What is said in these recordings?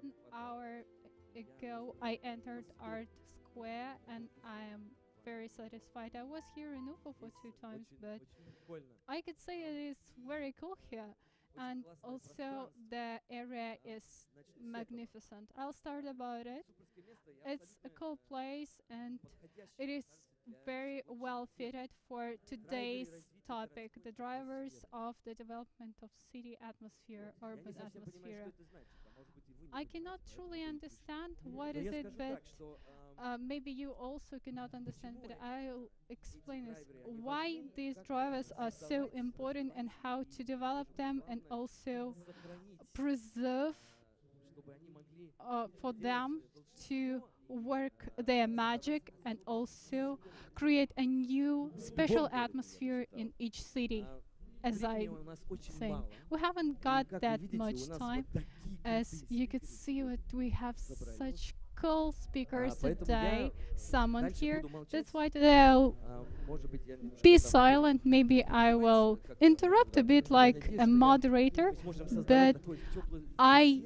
An hour ago, I entered Art Square and I am very satisfied. I was here in Ufa for 2 times, but I could say it is very cool here. And also the area is magnificent. I'll start about it. It's a cool place and it is very well fitted for today's topic, the drivers of the development of city atmosphere, urban atmosphere. I cannot truly understand what is it, but maybe you also cannot understand, but I'll explain this. Why these drivers are so important and how to develop them and also preserve for them to work their magic and also create a new special atmosphere in each city. As I saying, we haven't got that much time. As you could see, we have such cool speakers today, someone here. That's why today I'll be silent. Maybe I will interrupt a bit like a moderator, but I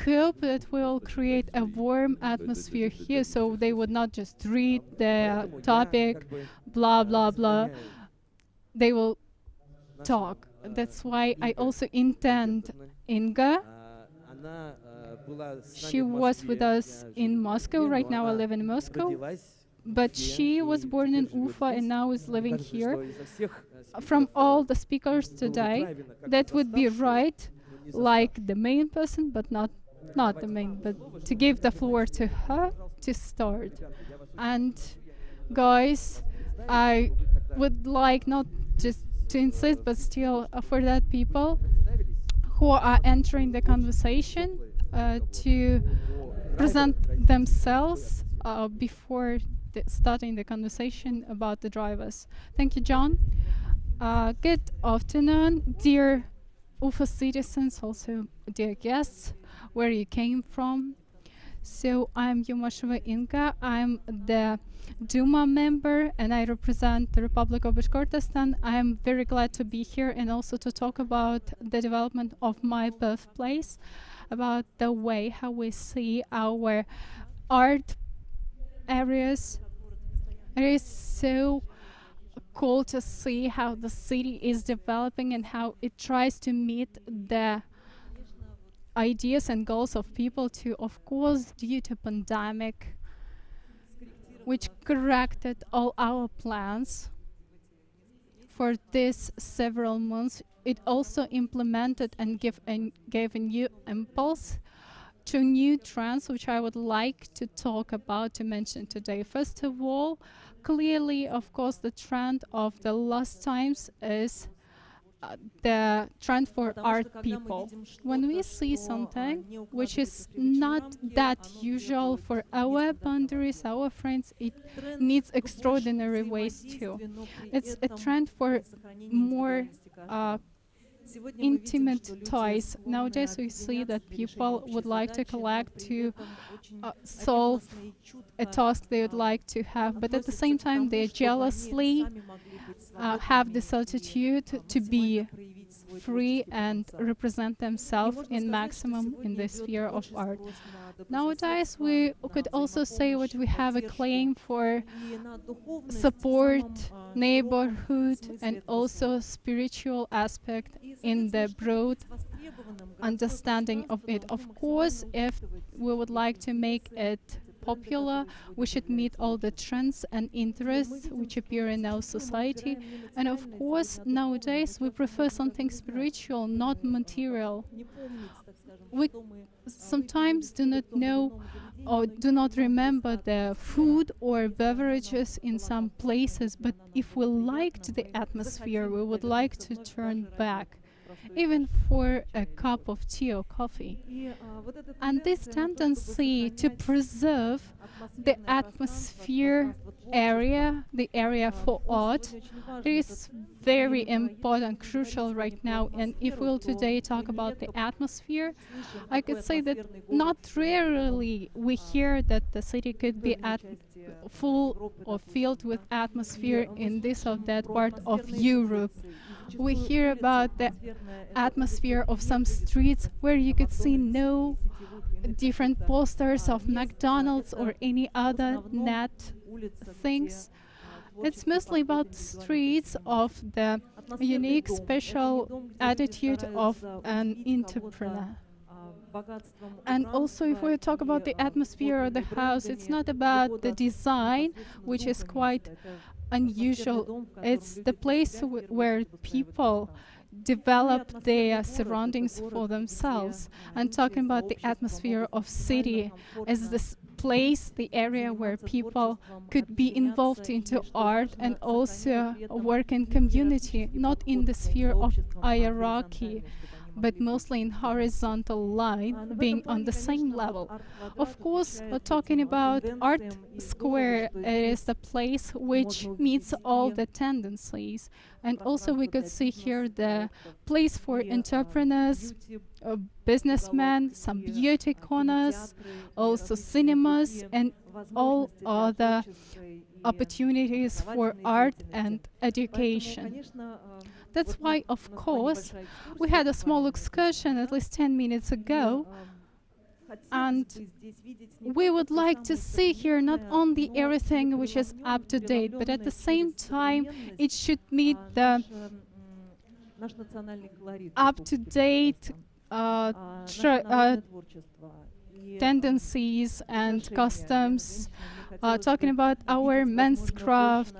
hope that we'll create a warm atmosphere here so they would not just read the topic, blah, blah, blah. They will talk. That's why I also intend Inga. She was with us in Moscow. Right now I live in Moscow. But she was born in Ufa and now is living here. From all the speakers today, that would be right, like the main person, but not the main, but to give the floor to her to start. And guys, I would like not just to insist, but still for that people who are entering the conversation to present themselves before starting the conversation about the drivers. Thank you, John. Good afternoon, dear Ufa citizens, also dear guests, where you came from. So I'm Yumasheva Inka. I'm the Duma member and I represent the Republic of Bashkortostan. I am very glad to be here and also to talk about the development of my birthplace, about the way how we see our art areas. It is so cool to see how the city is developing and how it tries to meet the ideas and goals of people to, of course, due to pandemic, which corrected all our plans for this several months. It also implemented and gave a new impulse to new trends, which I would like to talk about, to mention today. First of all, clearly, of course, the trend of the last times is the trend for art people. When we see something which is not that usual for our boundaries, our friends, it needs extraordinary ways too. It's a trend for more intimate toys. Nowadays we see that people would like to collect to solve a task they would like to have, but at the same time they jealously have this attitude to be free and represent themselves in maximum in the sphere of art. Nowadays we could also say what we have a claim for support, neighborhood, and also spiritual aspect in the broad understanding of it. Of course, if we would like to make it popular, we should meet all the trends and interests which appear in our society. And of course, nowadays we prefer something spiritual, not material. We sometimes do not know or do not remember the food or beverages in some places, but if we liked the atmosphere, we would like to turn back, even for a cup of tea or coffee. And this tendency to preserve the atmosphere area, the area for art, is very important, crucial right now. And if we'll today talk about the atmosphere, I could say that not rarely we hear that the city could be full or filled with atmosphere in this or that part of Europe. we hear about the atmosphere of some streets where you could see no different posters of McDonald's or any other net things. It's mostly about the streets of the unique, special attitude of an entrepreneur. And also, if we talk about the atmosphere of the house, it's not about the design, which is quite unusual. It's the place where people develop their surroundings for themselves. And talking about the atmosphere of city as this place, the area where people could be involved into art and also work in community, not in the sphere of hierarchy, but mostly in horizontal line, being on the same level. Of course, talking about art square, it is the place which meets all the tendencies. And also we could see here the place for entrepreneurs, businessmen, some beauty corners, also cinemas, and all other opportunities for art and education. That's why, of course, we had a small excursion at least 10 minutes ago, and we would like to see here not only everything which is up to date, but at the same time, it should meet the up-to-date tendencies and customs, talking about our men's craft,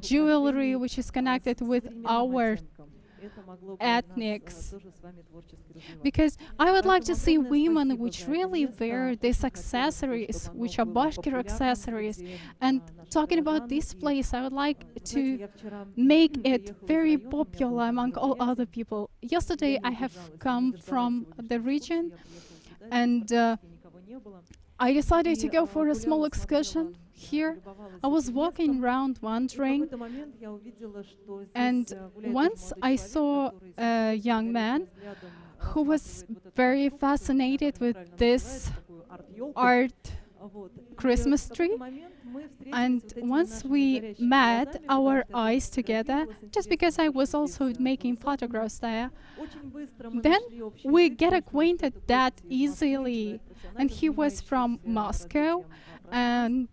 jewelry, which is connected with our ethnics. Because I would like to see women which really wear these accessories, which are Bashkir accessories. And talking about this place, I would like to make it very popular among all other people. Yesterday, I have come from the region, and I decided to go for a small excursion here. I was walking around wondering, and once I saw a young man who was very fascinated with this art Christmas tree. And once we met our eyes together, just because I was also making photographs there, then we get acquainted that easily. And he was from Moscow, and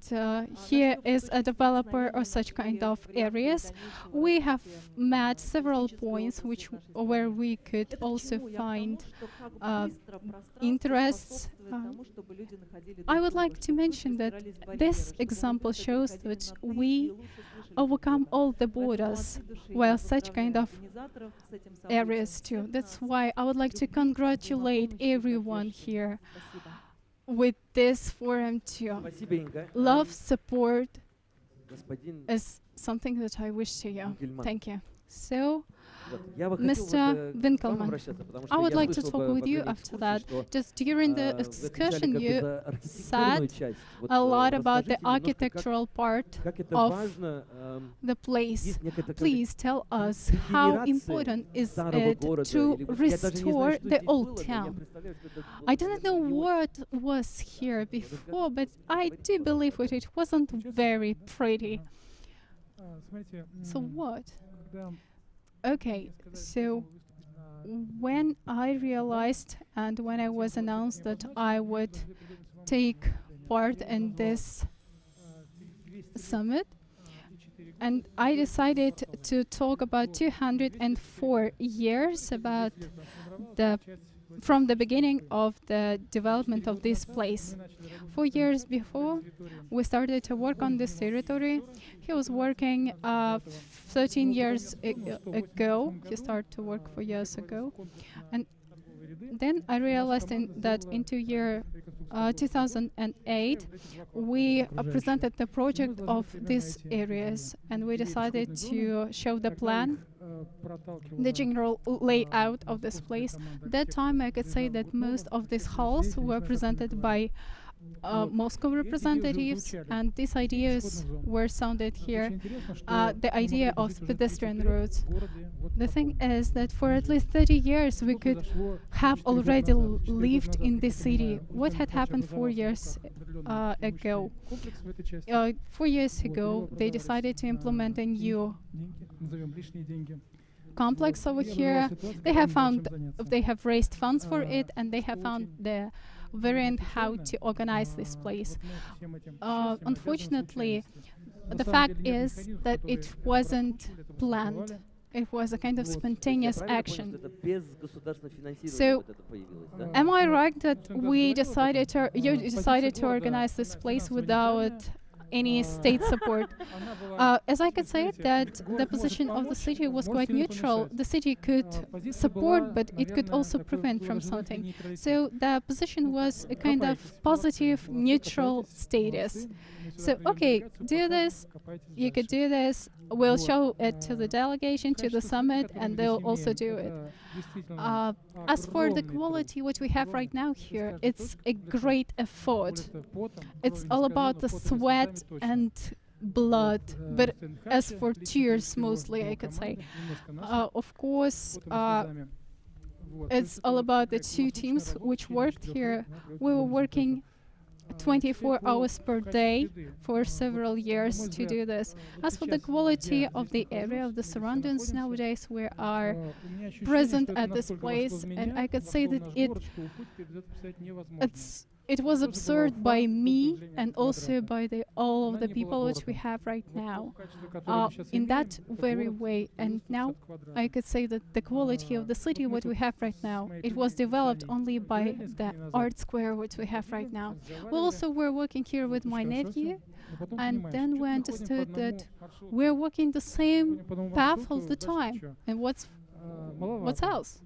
he is a developer of such kind of areas. We have met several points where we could also find interests. I would like to mention that this example shows that we overcome all the borders while such kind of areas too. That's why I would like to congratulate everyone here with this forum too. Love, support is something that I wish to you. Thank you. So, Mr. Winkelmann, I would like to talk with you after that. Just during the excursion, you said a lot about the architectural part of the place. Please tell us how important is it to restore the old town. I didn't know what was here before, but I do believe that it wasn't very pretty. So what? Okay, so when I realized and when I was announced that I would take part in this summit, and I decided to talk about 204 years about from the beginning of the development of this place. 4 years before, we started to work on this territory. He was working 13 years ago. He started to work 4 years ago. And then I realized that in 2008, we presented the project of these areas, and we decided to show the plan, the general layout of this place. That time, I could say that most of these halls were presented by Moscow representatives, and these ideas were sounded here. The idea of pedestrian roads. The thing is that for at least 30 years we could have already lived in this city. What had happened 4 years ago? 4 years ago, they decided to implement a new complex over here. They have raised funds for it, and they have found the variant how to organize this place. Unfortunately, the fact is that it wasn't planned. It was a kind of spontaneous action. So, am I right that you decided to organize this place without any state support? As I could say, that the position of the city was quite neutral. The city could support, but it could also prevent from something. So the position was a kind of positive, neutral status. So, okay, do this, you could do this, we'll show it to the delegation, to the summit, and they'll also do it. As for the quality, what we have right now here, it's a great effort. It's all about the sweat and blood, but as for tears mostly, I could say. Of course, it's all about the two teams which worked here. We were working 24 hours per day for several years to do this. As for the quality of the area, of the surroundings, nowadays we are present at this place, and I could say that it was observed by me and also by all of the people which we have right now in that very way. And now I could say that the quality of the city what we have right now, it was developed only by the art square which we have right now. We also were working here with my nephew, and then we understood that we're walking the same path all the time. And what's else?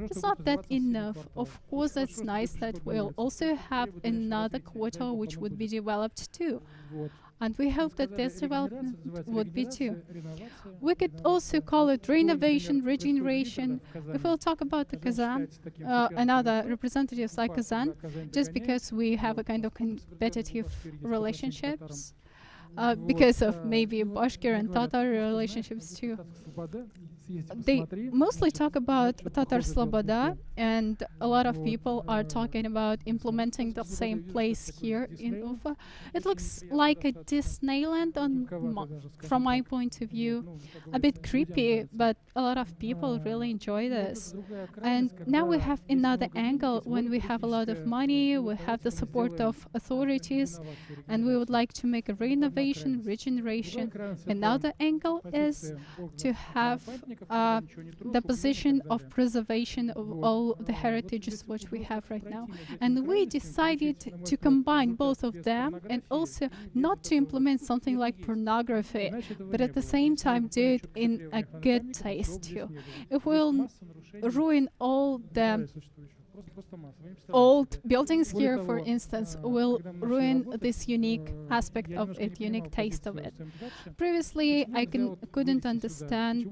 It's not that enough. Of course, it's nice that we'll also have another quarter which would be developed too. And we hope that this development would be too. We could also call it renovation, regeneration. If we'll talk about the Kazan and other representatives like Kazan, just because we have a kind of competitive relationships, because of maybe Bashkir and Tatar relationships too. They mostly talk about Tatar Sloboda, and a lot of people are talking about implementing the same place here in Ufa. It looks like a Disneyland from my point of view. A bit creepy, but a lot of people really enjoy this. And now we have another angle when we have a lot of money, we have the support of authorities, and we would like to make a renovation, regeneration. Another angle is to have the position of preservation of all the heritages which we have right now. And we decided to combine both of them, and also not to implement something like pornography, but at the same time do it in a good taste too. It will ruin all the old buildings here, for instance, will ruin this unique aspect of it, unique taste of it. Previously, I couldn't understand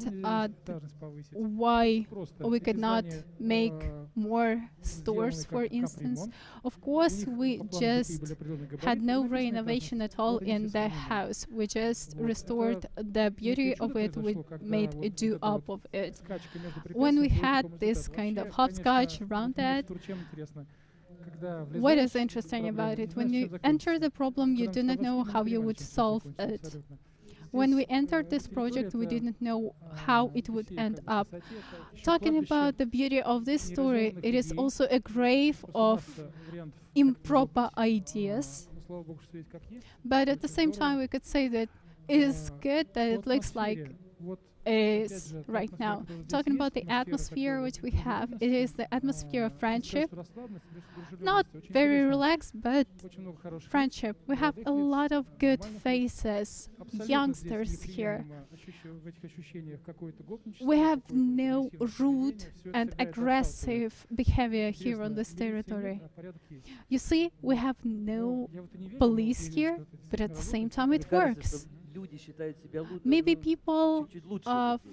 why we could not make more stores, for instance. Of course, we just had no renovation at all in the house. We just restored the beauty of it. We made a do-up of it. When we had this kind of hopscotch around that, what is interesting about it? When you enter the problem, you do not know how you would solve it. When we entered this project, we didn't know how it would end up. Talking about the beauty of this story, it is also a grave of improper ideas. But at the same time, we could say that it is good that it looks like is right now. Talking about the atmosphere which we have, it is the atmosphere of friendship. Not very relaxed, but friendship. We have a lot of good faces, youngsters here. We have no rude and aggressive behavior here on this territory. You see, we have no police here, but at the same time it works. Maybe people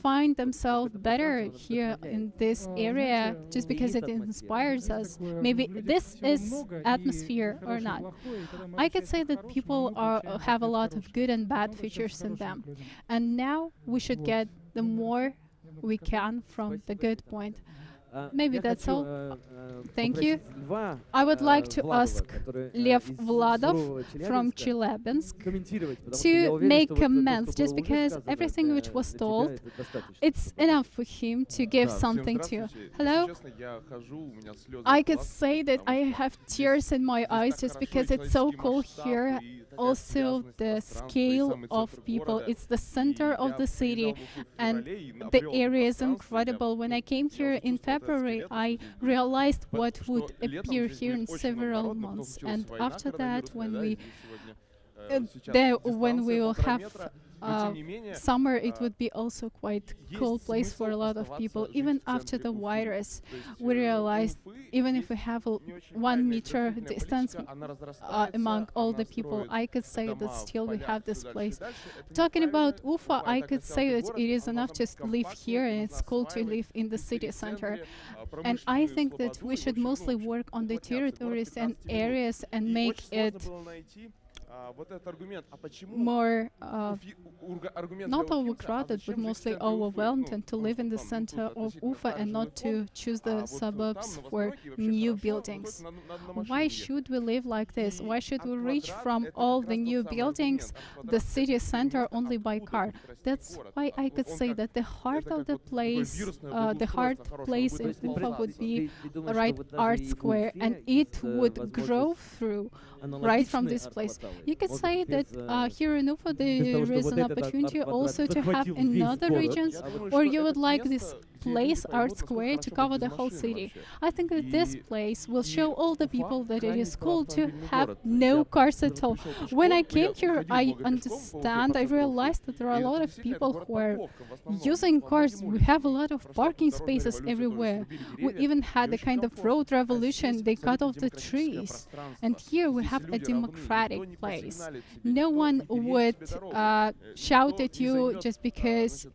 find themselves better here in this area just because it inspires us. Maybe this is atmosphere or not. I could say that people have a lot of good and bad features in them. And now we should get the more we can from the good point. maybe that's all. Thank you. I would like to ask Lev Vladov from Chelyabinsk to make comments, just because everything which was told, it's enough for him to give something to you. Hello? I could say that I have tears in my eyes just because it's so cold here. Also, the scale of people, it's the center of the city, and the area is incredible. When I came here in February, I realized what would appear here in several months, and after that, when we will have summer, it would be also quite cool place for a lot of people. Even after the virus, we realized even if we have a 1 meter distance among all the people, I could say that still we have this place. Talking about Ufa, I could say that it is enough to live here, and it's cool to live in the city center. And I think that we should mostly work on the territories and areas and make it more not overcrowded, but mostly overwhelmed, and to live in the center of Ufa and not to choose the suburbs for new buildings. Why should we live like this? Why should we reach from all the new buildings the city center only by car? That's why I could say that the heart of the place, in Ufa would be right Art Square, and it would grow through right from this place. You could say that here in Ufa there is an opportunity also to have another regions, or you would like this place, Art Square, to cover the whole city. I think that this place will show all the people that it is cool to have no cars at all. When I came here, I realized that there are a lot of people who are using cars. We have a lot of parking spaces everywhere. We even had a kind of road revolution. They cut off the trees. And here we have a democratic place. No one would shout at you just because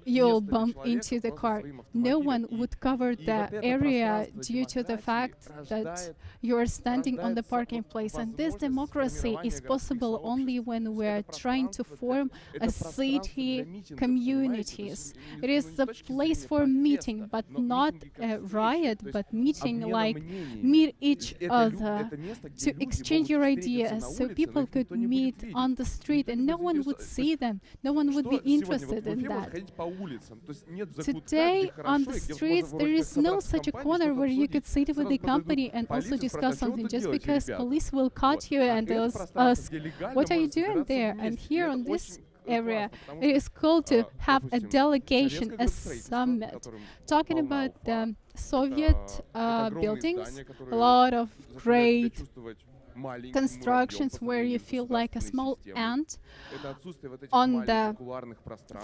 you'll bump into the car. No one would cover the area due to the fact that you're standing on the parking place. And this democracy is possible only when we're trying to form a city communities. It is the place for meeting, but not a riot, but meeting like meet each other, to exchange your ideas, so people could meet on the street and no one would see them. No one would be interested in that. Today, on the streets, there is no such a corner where you could sit with the company and also discuss something, just because police will cut you and they'll ask, what are you doing there? And here on this area, it is cool to have a delegation, a summit. Talking about the Soviet buildings, a lot of great constructions where you feel like a small ant on the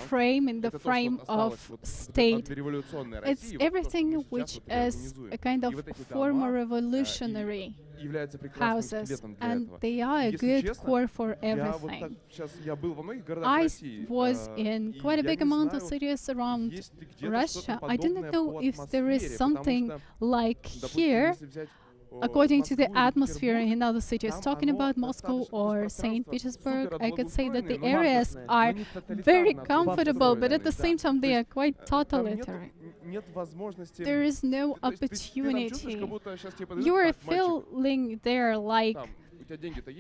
frame, in the frame of state. It's everything which is a kind of former revolutionary houses, and they are a good core for everything. I was in quite a big amount of cities around Russia. I didn't know if there is something like here, according to the atmosphere in other cities. Talking about Moscow or St. Petersburg, I could say that the areas are very comfortable, but at the same time they are quite totalitarian. There is no opportunity. You are feeling there like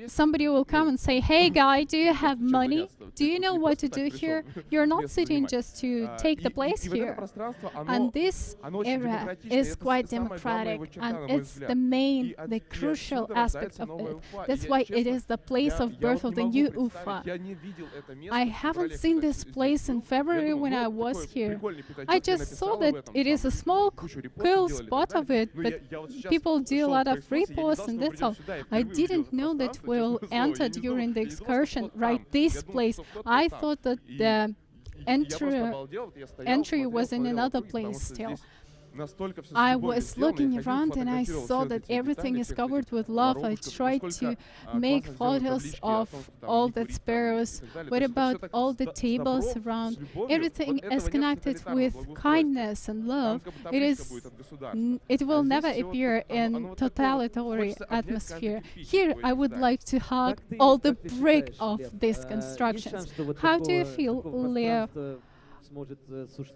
somebody will come and say, hey guy, do you have money? Do you know what to do here? You're not sitting just to take the place here. And this area is quite democratic, and it's the crucial aspect of it. That's why it is the place of birth of the new Ufa. I haven't seen this place in February when I was here. I just saw that it is a small, cool spot of it, but people do a lot of reposts and that's all. I didn't know that we'll enter during the excursion right this place. I thought that the entry was in another place still. I was looking around and I saw that everything is covered with love. I tried to make photos of all the sparrows. What about all the tables around? Everything is connected with kindness and love. It will never appear in totalitarian atmosphere. Here, I would like to hug all the brick of these constructions. How do you feel, Leo?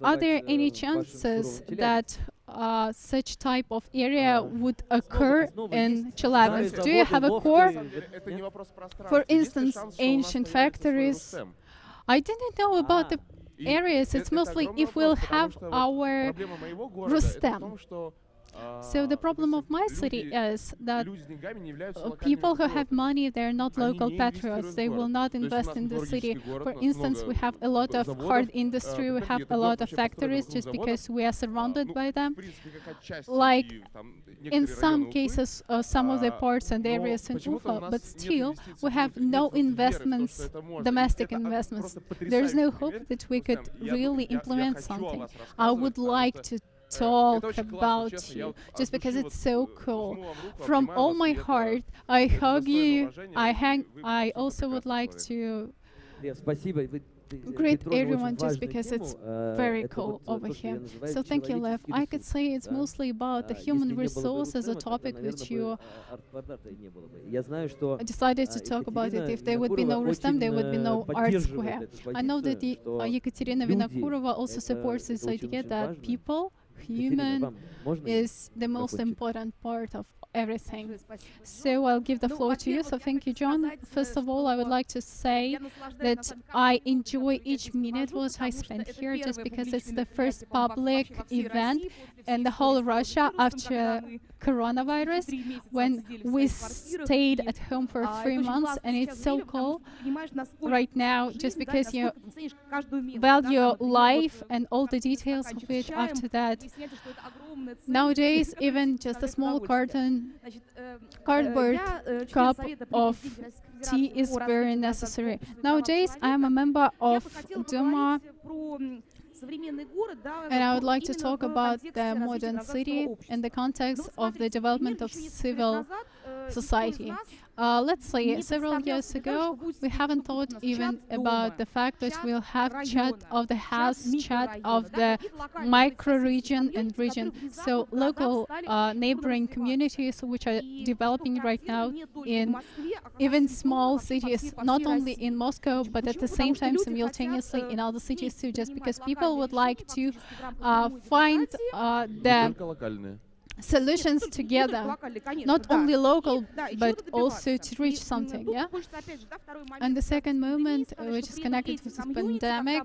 Are there any chances that such type of area would occur in Chelyabinsk? Do you have a core? For instance, ancient factories. I didn't know about the areas. It's mostly if we'll have our Rustem. So the problem of my city is that people who have money, they're not local patriots. They will not invest in the city. For instance, we have a lot of hard industry, we have a lot of factories just because we are surrounded by them. Like in some cases, some of the ports and areas in Ufa, but still we have no investments, domestic investments. There's no hope that we could really implement something. I would like to talk about you just because it's so cool. From all my heart, I hug you. I also would like to greet everyone just because it's very cool over here. So thank you, Lev. I could say it's mostly about the human resource as a topic which you decided to talk about it. If there would be no Rustem, there would be no art square. I know that Екатерина Винокурова also supports this idea that people, human, is the most important part of everything. So I'll give the floor to you. So thank you, John. First of all, I would like to say that I enjoy each minute what I spent here just because it's the first public event in the whole Russia after coronavirus, when we stayed at home for 3 months, and it's so cool right now just because you value life and all the details of it after that. Nowadays, even just a small cardboard cup of tea is very necessary. Nowadays, I am a member of Duma, and I would like to talk about the modern city in the context of the development of civil society. Let's say several years ago, we haven't thought even about the fact that we'll have chat of the house, chat of the micro-region and region. So local neighboring communities which are developing right now in even small cities, not only in Moscow, but at the same time simultaneously in other cities too, just because people would like to find the solutions together, not only local, but also to reach something, yeah? And the second moment, which is connected with the pandemic,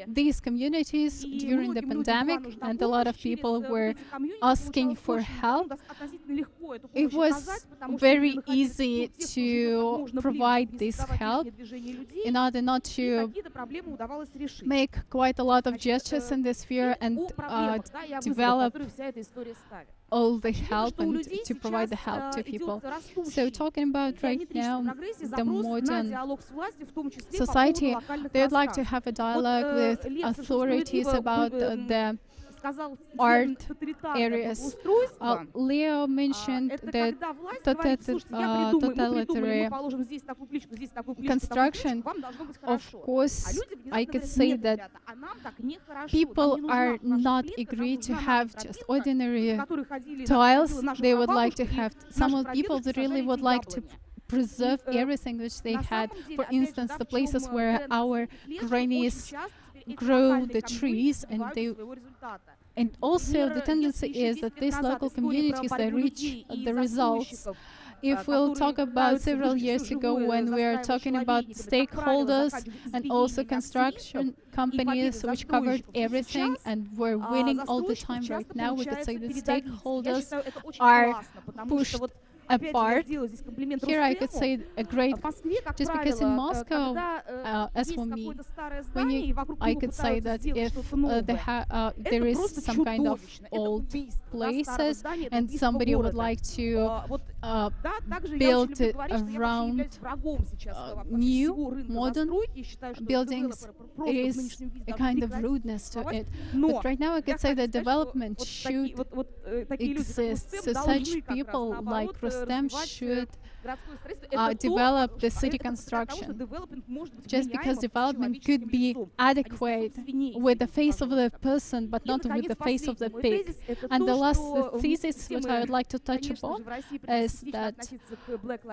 these communities during the pandemic, and a lot of people were asking for help, it was very easy to provide this help in order not to make quite a lot of gestures in this sphere and develop all the help and to provide the help to people. So talking about right now the modern society, they would like to have a dialogue with authorities about the art areas. Leo mentioned that totalitarian construction. Of course, I could say that people are not agree to have just ordinary tiles. They would like to have, some of the people that really would like to preserve everything which they had. For instance, the places where our grannies grow the trees, and also the tendency is that these local communities, they reach the results. If we'll talk about several years ago when we are talking about stakeholders and also construction companies which covered everything and were winning all the time, right now we could say that stakeholders are pushed apart. Here I could say a great, just because in Moscow, as for me, I could say that if there is some kind of old places and somebody would like to build it around new, modern buildings, it is a kind of rudeness to it. But right now I could say that development should exist. So such people like system should develop the city construction, just because development could be adequate with the face of the person, but not with the face of the pig. And the last thesis which I would like to touch upon is that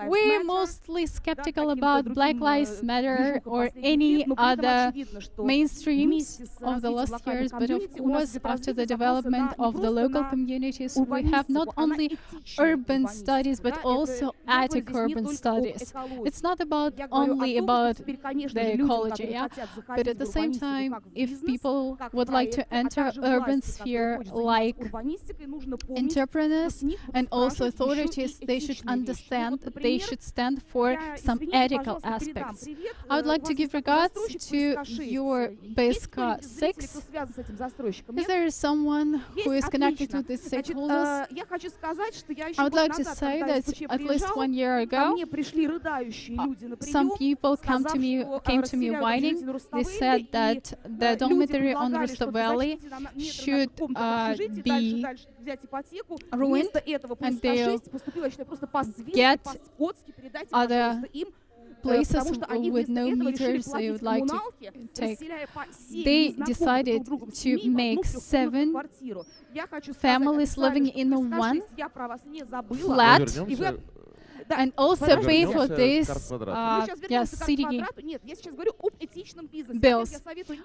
we're mostly skeptical about Black Lives Matter or any other mainstreams of the last years, but of course, after the development of the local communities, we have not only urban studies, but also attic urban studies. It's not only about the ecology, yeah? But at the same time, if people would like to enter urban sphere like entrepreneurs and also authorities, they should understand that they should stand for some ethical aspects. I would like to give regards to your BSK 6. Is there someone who is connected to these stakeholders? I would like to say that at least 1 year ago, some people came to me whining. They said that the dormitory on Rusta Valley should be ruined and they'll get other places with no meters they would like to take. They decided to make 7 families living in one flat and also pay for this city bills.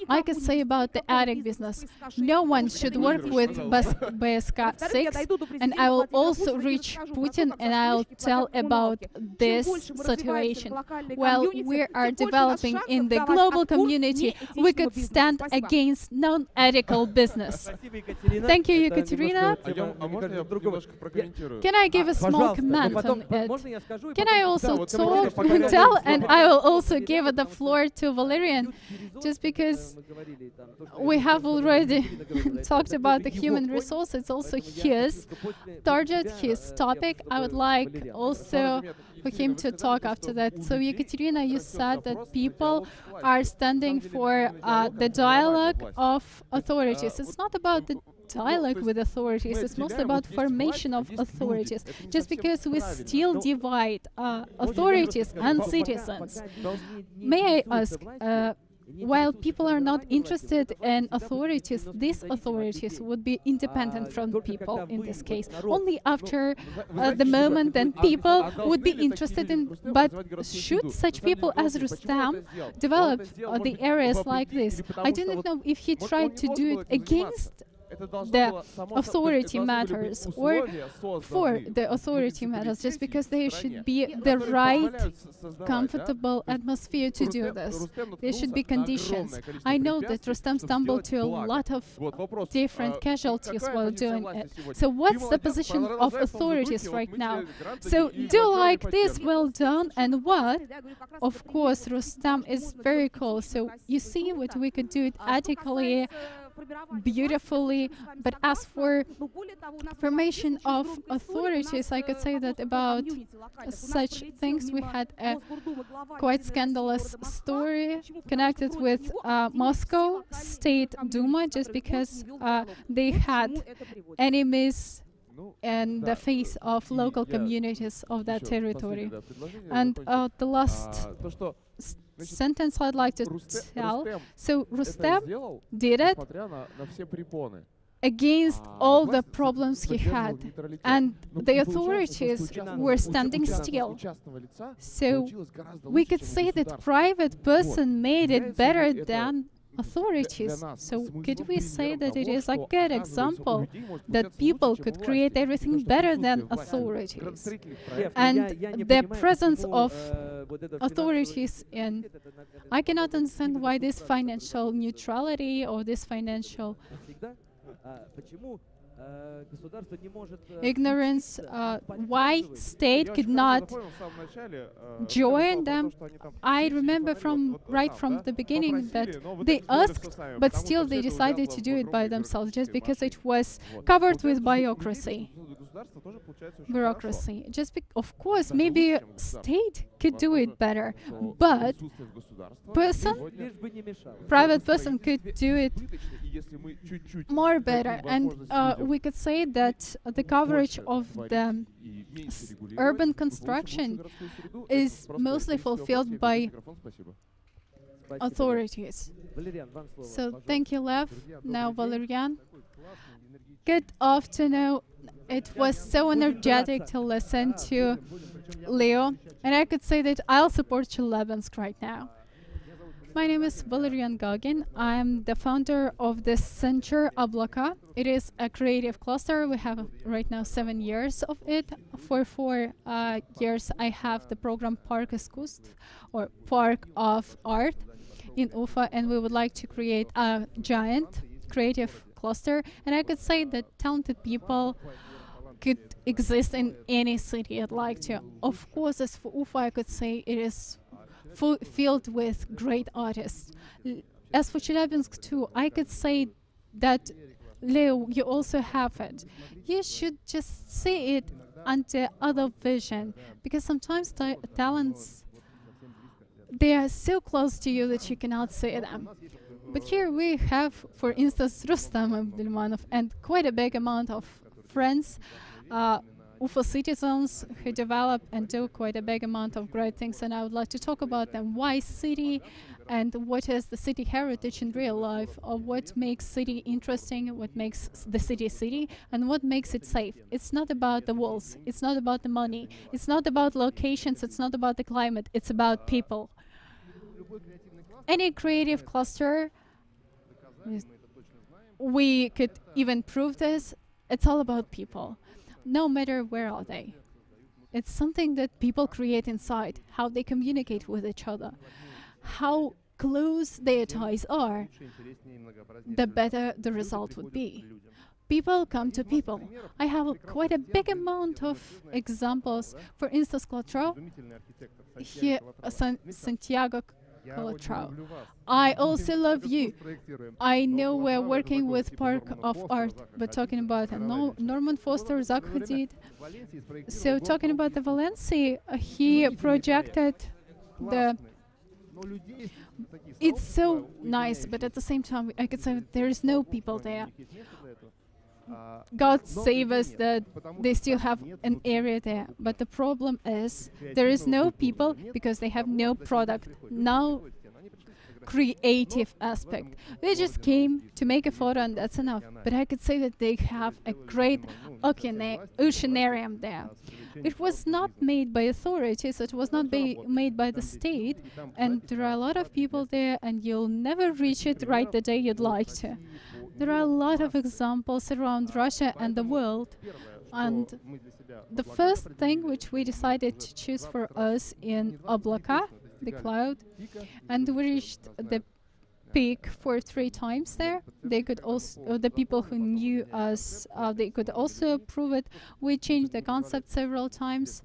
I could say about the attic business. No one should work with BSK 6, and I will also reach Putin and I'll tell about this situation. While we are developing in the global community, we could stand against non-ethical business. Thank you, Екатерина. Can I give a small comment on it? Can I also tell, and I will also give the floor to Valerian, just because we have already talked about the human resource. It's also his target, his topic. I would like also for him to talk after that. So, Екатерina, you said that people are standing for the dialogue of authorities. It's not about the dialogue with authorities, it's mostly about formation of authorities, just because we still divide authorities and citizens. May I ask, while people are not interested in authorities, these authorities would be independent from people in this case. Only after the moment then people would be interested in, but should such people as Rustam develop the areas like this? I do not know if he tried to do it against the authority matters or for the authority matters, just because there should be the right comfortable atmosphere to do this. There should be conditions. I know that Rustam stumbled to a lot of different casualties while doing it. So what's the position of authorities right now? So do like this, well done, and what? Of course, Rustam is very cool. So you see what we could do it ethically, beautifully, but as for formation of authorities, I could say that about such things we had a quite scandalous story connected with Moscow State Duma, just because they had enemies in the face of local communities of that territory. And the last sentence I'd like to tell. So Rustam did it against all the problems he had, and the authorities were standing still. So we could say that private person made it better than authorities. So could we say that it is a good example that people could create everything better than authorities? And the presence of authorities in, I cannot understand why this financial neutrality or this financial ignorance, why state could not join them. I remember right from the beginning that they asked, but still they decided to do it by themselves, just because it was covered with bureaucracy. bureaucracy. Of course, maybe state could do it better, but private person could do it more better. And we could say that the coverage of the urban construction is mostly fulfilled by authorities. So thank you, Lev. Now Valerian. Good afternoon. It was so energetic to listen to Leo, and I could say that I'll support Chelyabinsk right now. My name is Valerian Gagin. I'm the founder of the Center Oblaka. It is a creative cluster. We have right now 7 years of it. For 4 years, I have the program Park Искусств, or Park of Art, in Ufa, and we would like to create a giant creative cluster. And I could say that talented people could exist in any city I'd like to. Of course, as for Ufa, I could say it is filled with great artists. As for Chelyabinsk too, I could say that, Leo, you also have it. You should just see it under other vision, because sometimes talents, they are so close to you that you cannot see them. But here we have, for instance, Rustam Abdulmanov and quite a big amount of friends, Ufa citizens who develop and do quite a big amount of great things, and I would like to talk about them. Why city, and what is the city heritage in real life, or what makes city interesting, what makes the city city, and what makes it safe. It's not about the walls, it's not about the money, it's not about locations, it's not about the climate, it's about people. Any creative cluster, we could even prove this, it's all about people. No matter where are they. It's something that people create inside, how they communicate with each other, how close their ties are, the better the result would be. People come to people. I have quite a big amount of examples. For instance, Calatrava, here, Santiago Calatrava. I also love you. I know we're working with Park of Art, but talking about Norman Foster, Zach Hadid. So talking about the Valencia, he projected the... It's so nice, but at the same time, I could say there is no people there. God save us that they still have an area there. But the problem is there is no people because they have no product, no creative aspect. They just came to make a photo and that's enough. But I could say that they have a great oceanarium there. It was not made by authorities, it was not made by the state, and there are a lot of people there and you'll never reach it right the day you'd like to. There are a lot of examples around Russia and the world, and the first thing which we decided to choose for us in Oblaka, the cloud, and we reached the peak for 3 times there. They could also, the people who knew us, they could also prove it. We changed the concept several times.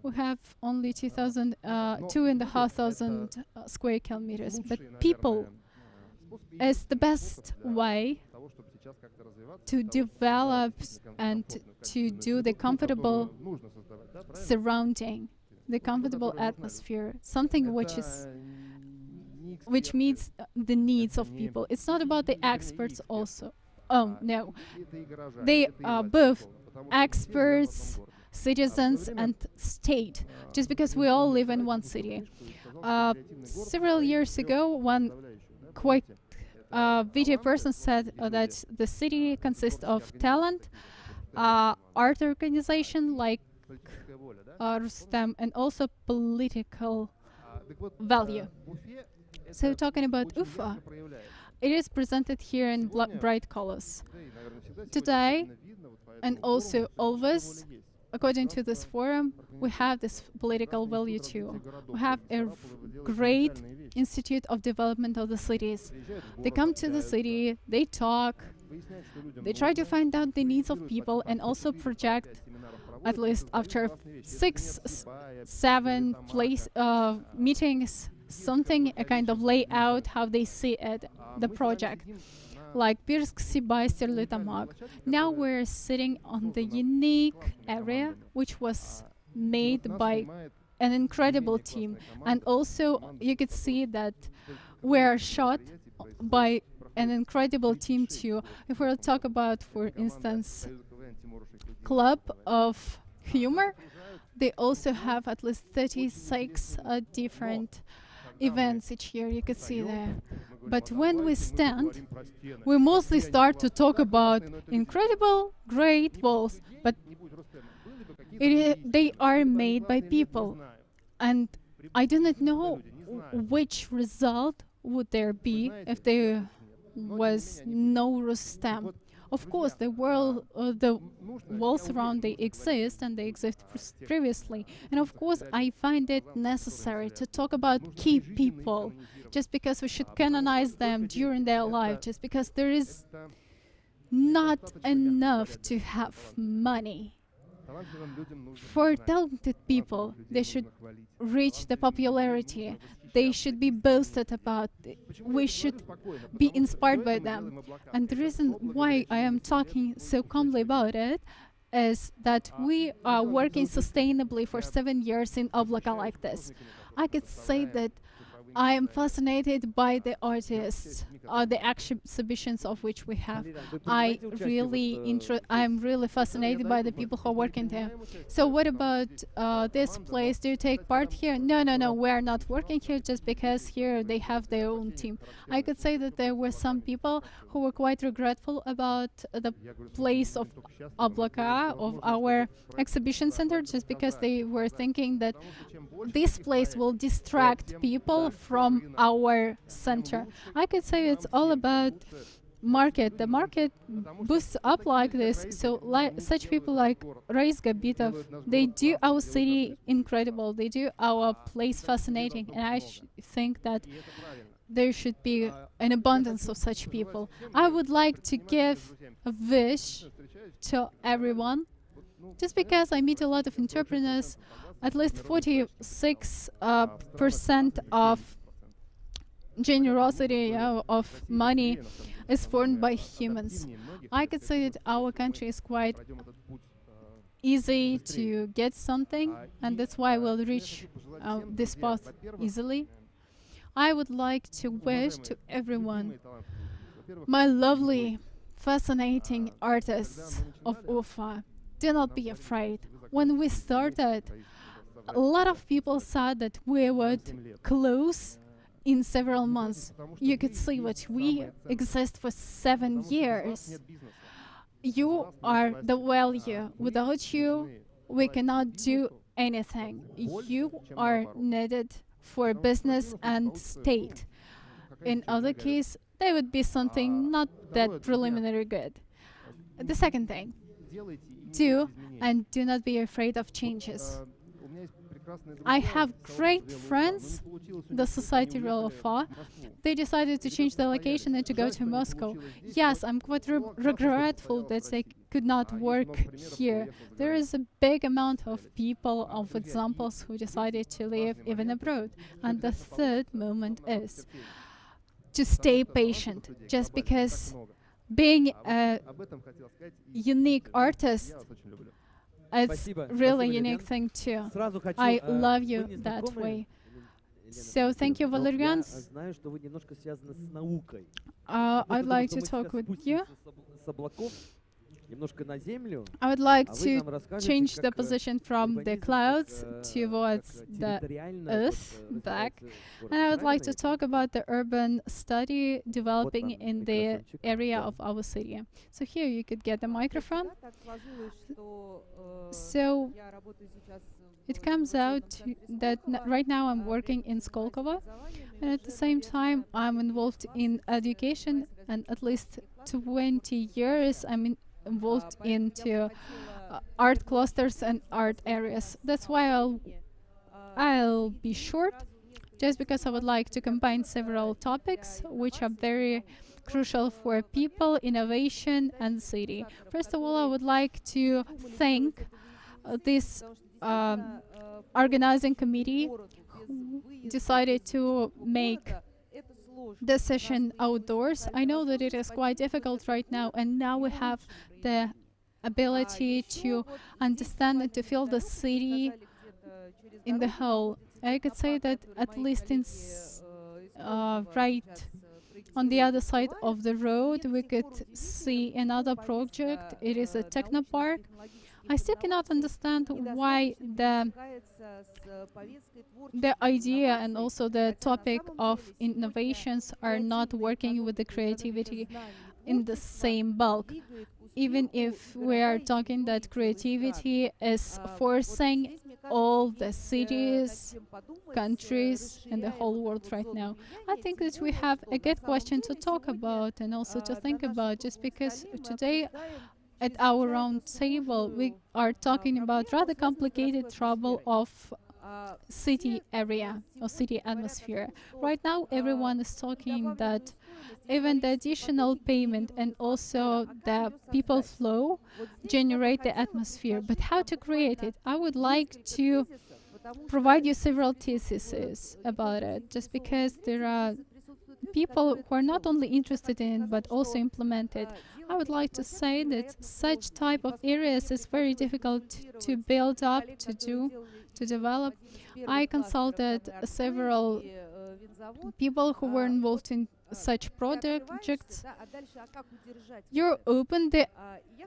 We have only 2,500 square kilometers, but people is the best way to develop and to do the comfortable surrounding, the comfortable atmosphere, something which meets the needs of people. It's not about the experts also. Oh, no. They are both experts, citizens, and state, just because we all live in one city. Several years ago, one quite witty person said that the city consists of talent, art organization like Rustam, and also political value. So talking about Ufa, it is presented here in bright colors. Today, and also always, according to this forum, we have this political value too. We have a great Institute of Development of the Cities. They come to the city, they talk, they try to find out the needs of people and also project, at least after 6-7 meetings, something, a kind of layout, how they see it, the project. like Birsk-Сибай, Стерлитамак. Now we're sitting on the unique area, which was made by an incredible team. And also, you could see that we're shot by an incredible team too. If we'll talk about, for instance, Club of Humor, they also have at least 36 different events each year, you could see there. But when we stand, we mostly start to talk about incredible, great walls, but they are made by people. And I do not know which result would there be if there was no Rustem. Of course, the walls around they exist, and they exist previously. And of course, I find it necessary to talk about key people, just because we should canonize them during their life, just because there is not enough to have money. For talented people, they should reach the popularity. They should be boasted about. We should be inspired by them. And the reason why I am talking so calmly about it is that we are working sustainably for 7 years in Oblaka like this. I could say that I am fascinated by the artists, the exhibitions of which we have. I'm really fascinated by the people who are working there. So what about this place? Do you take part here? No, we're not working here just because here they have their own team. I could say that there were some people who were quite regretful about the place of Oblaka, of our exhibition center, just because they were thinking that this place will distract people from our center. I could say it's all about market. The market boosts up like this. So such people like Rais Gabitov, they do our city incredible. They do our place fascinating. And I think that there should be an abundance of such people. I would like to give a wish to everyone, just because I meet a lot of entrepreneurs. At least 46% of generosity of money is formed by humans. I could say that our country is quite easy to get something, and that's why we'll reach this path easily. I would like to wish to everyone, my lovely, fascinating artists of Ufa, do not be afraid. When we started, a lot of people said that we would close in several months. You could see what we exist for 7 years. You are the value. Without you, we cannot do anything. You are needed for business and state. In other case, there would be something not that preliminary good. The second thing, do and do not be afraid of changes. I have great friends, the Society Royal Fa. They decided to change the location and to go to Moscow. Yes, I'm quite regretful that they could not work here. There is a big amount of people, of examples, who decided to live even abroad. And the third moment is to stay patient, just because being a unique artist, it's really unique thing too. I love you that way. So thank you, Valerian. I'd like to talk with you. I would like to change the position from the clouds towards the earth back. And I would like to talk about the urban study developing in the area of our city. So here you could get the microphone. So it comes out that right now I'm working in Skolkovo, and at the same time I'm involved in education, and at least 20 years I'm involved into art clusters and art areas. That's why I'll be short, just because I would like to combine several topics which are very crucial for people, innovation, and city. First of all, I would like to thank this organizing committee who decided to make the session outdoors. I know that it is quite difficult right now, and now we have the ability to understand and to feel the city in the whole. I could say that at least in right on the other side of the road, we could see another project. It is a techno park. I still cannot understand why the idea and also the topic of innovations are not working with the creativity in the same bulk. Even if we are talking that creativity is forcing all the cities, countries, and the whole world right now, I think that we have a good question to talk about and also to think about, just because today at our round table we are talking about rather complicated trouble of city area or city atmosphere. Right now everyone is talking that even the additional payment and also the people flow generate the atmosphere. But how to create it? I would like to provide you several theses about it, just because there are people who are not only interested in it but also implement it. I would like to say that such type of areas is very difficult to build up, to do, to develop. I consulted several people who were involved in such projects. You open the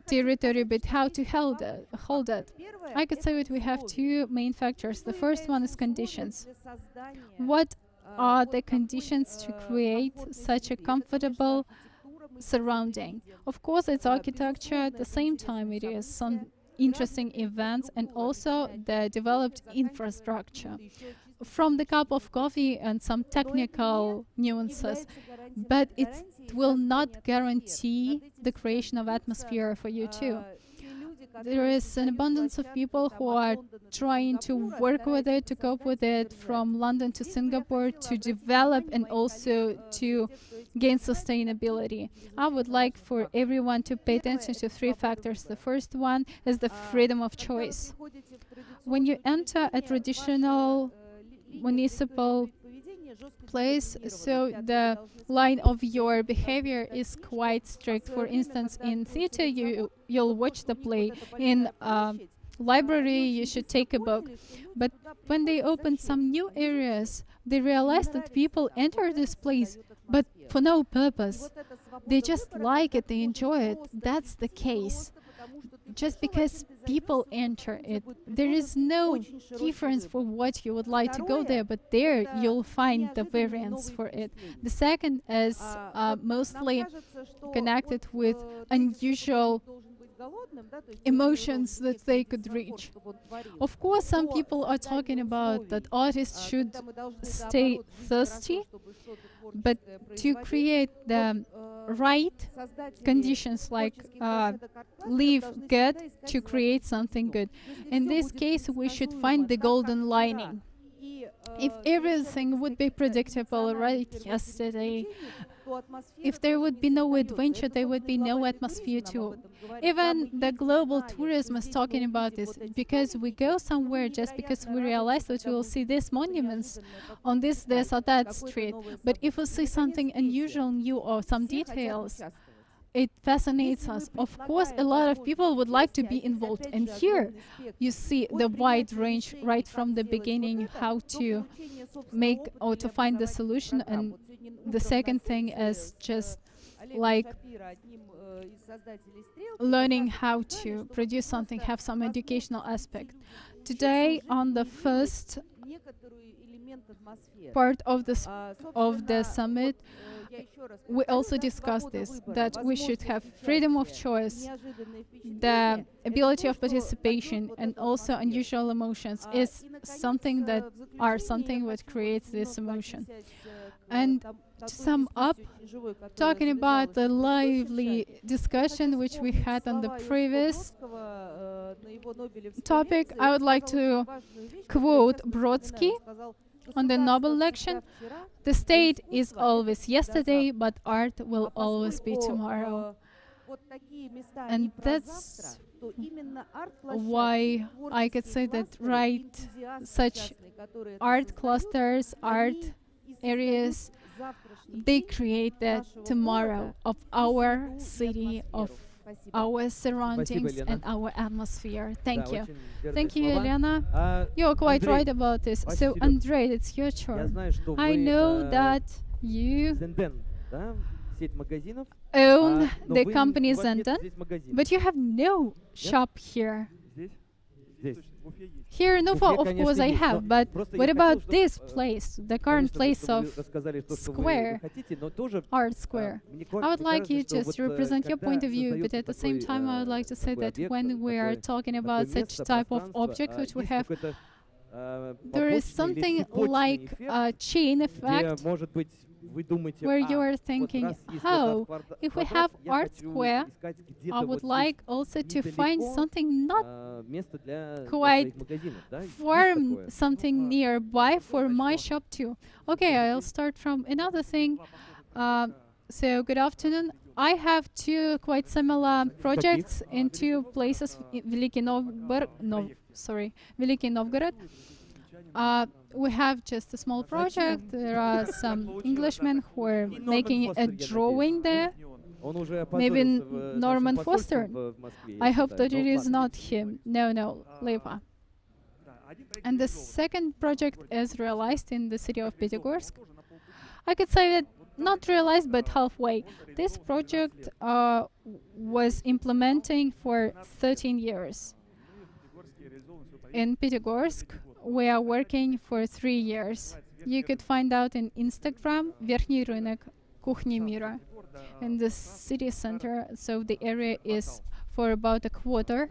territory, but how to hold it? I could say that we have two main factors. The first one is conditions. What are the conditions to create such a comfortable surrounding? Of course, it's architecture. At the same time, it is some interesting events and also the developed infrastructure. From the cup of coffee and some technical nuances, but it will not guarantee the creation of atmosphere for you too. There is an abundance of people who are trying to work with it, to cope with it, from London to Singapore, to develop and also to gain sustainability. I would like for everyone to pay attention to three factors. The first one is the freedom of choice. When you enter a traditional municipal place, so the line of your behavior is quite strict. For instance, in theater, you'll watch the play. In library, you should take a book. But when they open some new areas, they realize that people enter this place, but for no purpose. They just like it, they enjoy it. That's the case. Just because people enter it, there is no difference for what you would like to go there, but there you'll find the variance for it. The second is mostly connected with unusual emotions that they could reach. Of course, some people are talking about that artists should stay thirsty, but to create the right conditions, like live good to create something good. In this case, we should find the golden lining. If everything would be predictable right yesterday, if there would be no adventure, there would be no atmosphere too. Even the global tourism is talking about this, because we go somewhere just because we realize that we will see these monuments on this or that street. But if we see something unusual, new, or some details, it fascinates us. Of course, a lot of people would like to be involved. And here you see the wide range right from the beginning, how to make or to find the solution. And the second thing is just like learning how to produce something, have some educational aspect. Today, on the first part of the summit, we also discussed this, that we should have freedom of choice, the ability of participation, and also unusual emotions is something that creates this emotion. And to sum up, talking about the lively discussion which we had on the previous topic, I would like to quote Brodsky on the Nobel lecture: "The state is always yesterday, but art will always be tomorrow." And that's why I could say that such art clusters, art areas They create the tomorrow of our city, of our surroundings and our atmosphere. Thank you. Thank you, Elena. You're quite right about this. So, Andrei, it's your turn. I know that you own the company Zenden, but you have no shop here. Here in Ufa, of course, I have, but what about this place, the current place of Square, Art Square? I would like you just to represent your point of view, but at the same time, I would like to say that when we are talking about such type of object which we have, there is something like a chain effect where you are thinking, how, if we have Art Square, I would like also to find something not quite form something nearby for my shop too. Okay, I'll start from another thing. So good afternoon. I have two quite similar projects in two places, Великий Novgorod. We have just a small project. There are some Englishmen who are making a drawing there. Maybe Norman Foster. I hope that it is not him. No, Lipa. And the second project is realized in the city of Pyatigorsk. I could say that not realized, but halfway. This project was implementing for 13 years. In Pyatigorsk, we are working for 3 years. You could find out in Instagram, Верхний рынок, Кухни мира, in the city center. So the area is for about a quarter.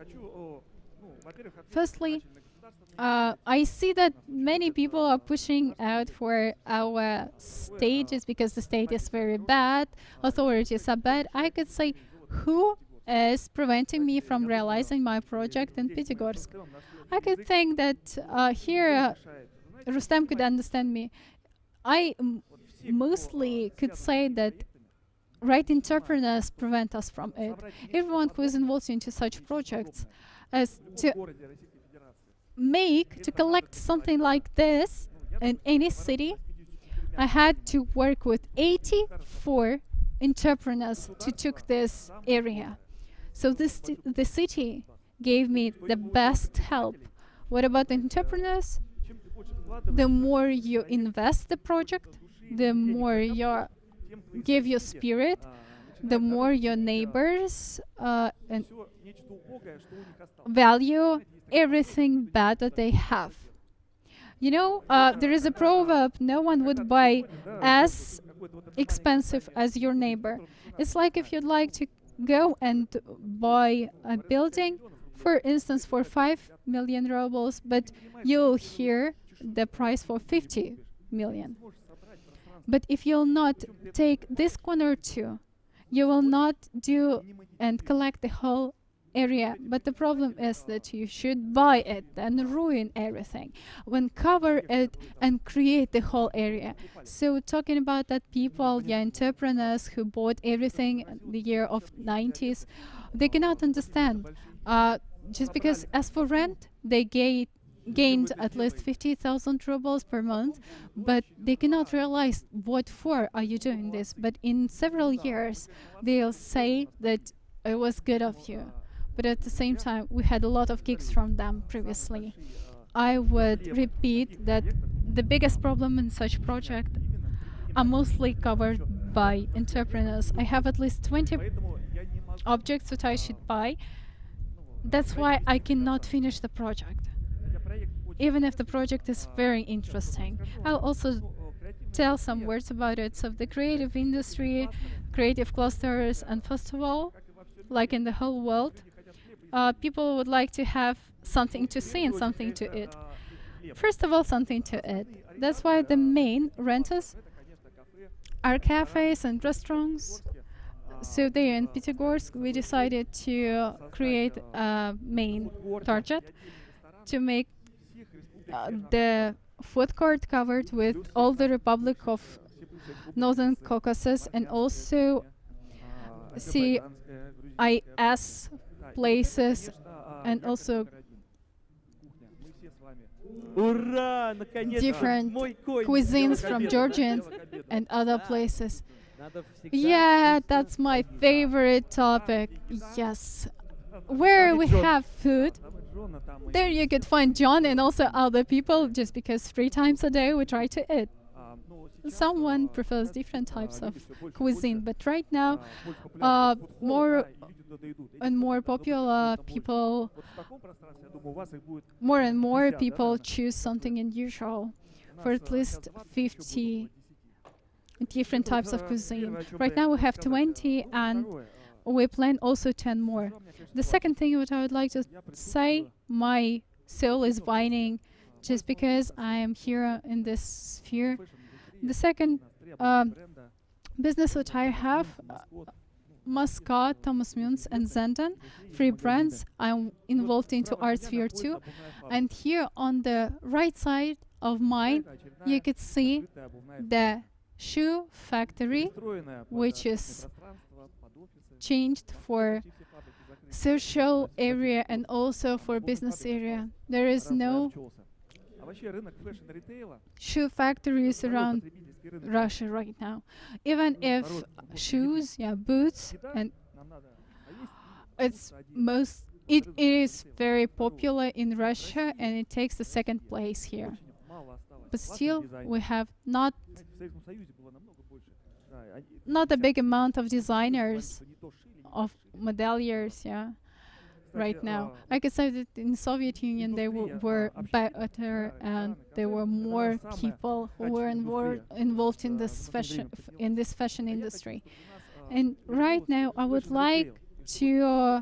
Firstly, I see that many people are pushing out for our stages because the state is very bad, authorities are bad. I could say, who is preventing me from realizing my project in Pyatigorsk? I could think that here Rustam could understand me. I mostly could say that right entrepreneurs prevent us from it. Everyone who is involved into such projects as to collect something like this in any city, I had to work with 84 entrepreneurs to take this area. So the city gave me the best help. What about the entrepreneurs? The more you invest the project, the more you give your spirit, the more your neighbors value everything bad that they have. You know, there is a proverb, no one would buy as expensive as your neighbor. It's like if you'd like to go and buy a building, for instance, for 5 million rubles, but you'll hear the price for 50 million. But if you'll not take this corner too, you will not do and collect the whole area. But the problem is that you should buy it and ruin everything, when cover it and create the whole area. So talking about that people, entrepreneurs who bought everything in the year of 90s, they cannot understand. Just because as for rent, they gained at least 50,000 rubles per month, but they cannot realize what for are you doing this. But in several years, they'll say that it was good of you. But at the same time, we had a lot of gigs from them previously. I would repeat that the biggest problem in such project are mostly covered by entrepreneurs. I have at least 20 objects that I should buy. That's why I cannot finish the project, even if the project is very interesting. I'll also tell some words about it. So the creative industry, creative clusters, and festival, like in the whole world, people would like to have something to see and something to eat. First of all, something to eat. That's why the main renters are cafes and restaurants. So there in Pyatigorsk, we decided to create a main target to make the food court covered with all the Republic of Northern Caucasus and also CIS places and also different cuisines from Georgian and other places. Yeah, that's my favorite topic. Yes. Where we have food, there you could find John and also other people, just because 3 times a day we try to eat. Someone prefers different types of cuisine, but right now, more and more popular people, more and more people choose something unusual for at least 50 different types of cuisine. Right now we have 20 and we plan also 10 more. The second thing what I would like to say, my soul is whining just because I am here in this sphere. The second business which I have, Muscat, Thomas Muns, and Zenden, 3 brands. I'm involved into art sphere too. And here on the right side of mine, you could see the shoe factory, which is changed for social area and also for business area. There is no shoe factories around Russia right now. Even if shoes, boots, and it is very popular in Russia and it takes the second place here. But still, we have not a big amount of designers, of medallions, right now. I could say that in Soviet Union they were better and there were more people who were involved in this fashion industry. And right now I would like to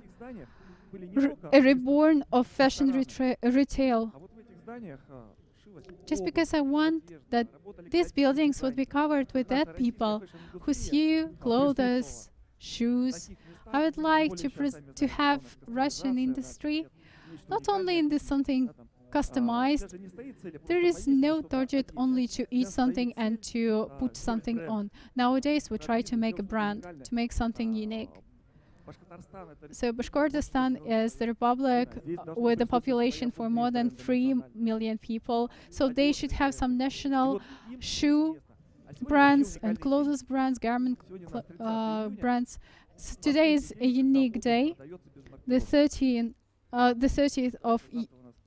a reborn of fashion retail. Just because I want that these buildings would be covered with dead people who sew clothes, shoes. I would like to have Russian industry not only in this something customized. There is no target only to eat something and to put something on. Nowadays we try to make a brand, to make something unique. So Bashkortostan is the republic with a population for more than 3 million people. So they should have some national shoe brands and clothes brands, garment brands. So today is a unique day, the 30th of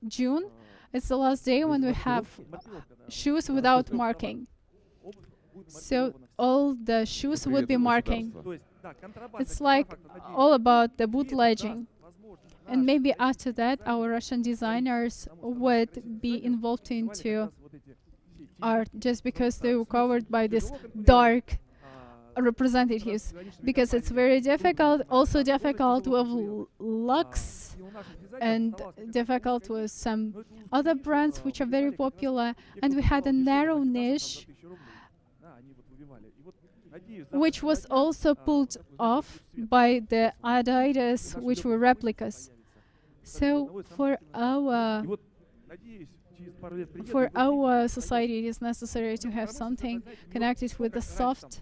June. It's the last day when we have shoes without marking. So all the shoes would be marking. It's like all about the bootlegging. And maybe after that, our Russian designers would be involved into art just because they were covered by this dark representatives, because it's very difficult, also difficult with Lux and difficult with some other brands which are very popular. And we had a narrow niche which was also pulled off by the Adidas, which were replicas. So for our society, it is necessary to have something connected with the soft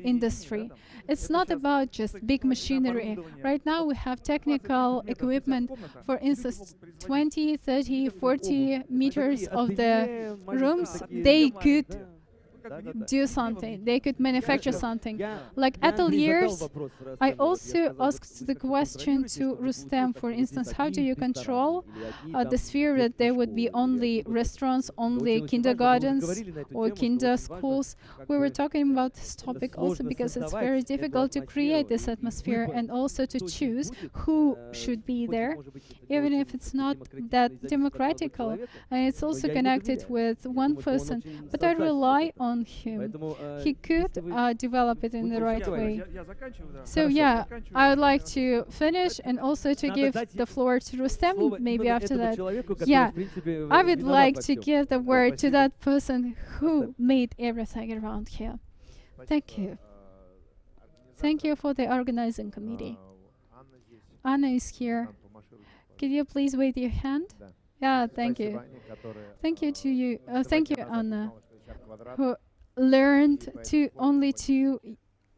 industry. It's not about just big machinery. Right now we have technical equipment. For instance, 20, 30, 40 meters of the rooms, they could do something. They could manufacture something. Like ateliers, I also asked the question to Rustem, for instance, how do you control the sphere that there would be only restaurants, only kindergartens or kinder schools? We were talking about this topic also because it's very difficult to create this atmosphere and also to choose who should be there, even if it's not that democratical. And it's also connected with one person. But I rely on him. He could develop it in the right way. So yeah, I would like to finish and also to give the floor to Rustem maybe after that. Yeah, I would like to give the word to that person who made everything around here. Thank you. Thank you for the organizing committee. Anna is here. Could you please wave your hand? Yeah, thank you. Thank you to you. Thank you, Anna, who learned only 2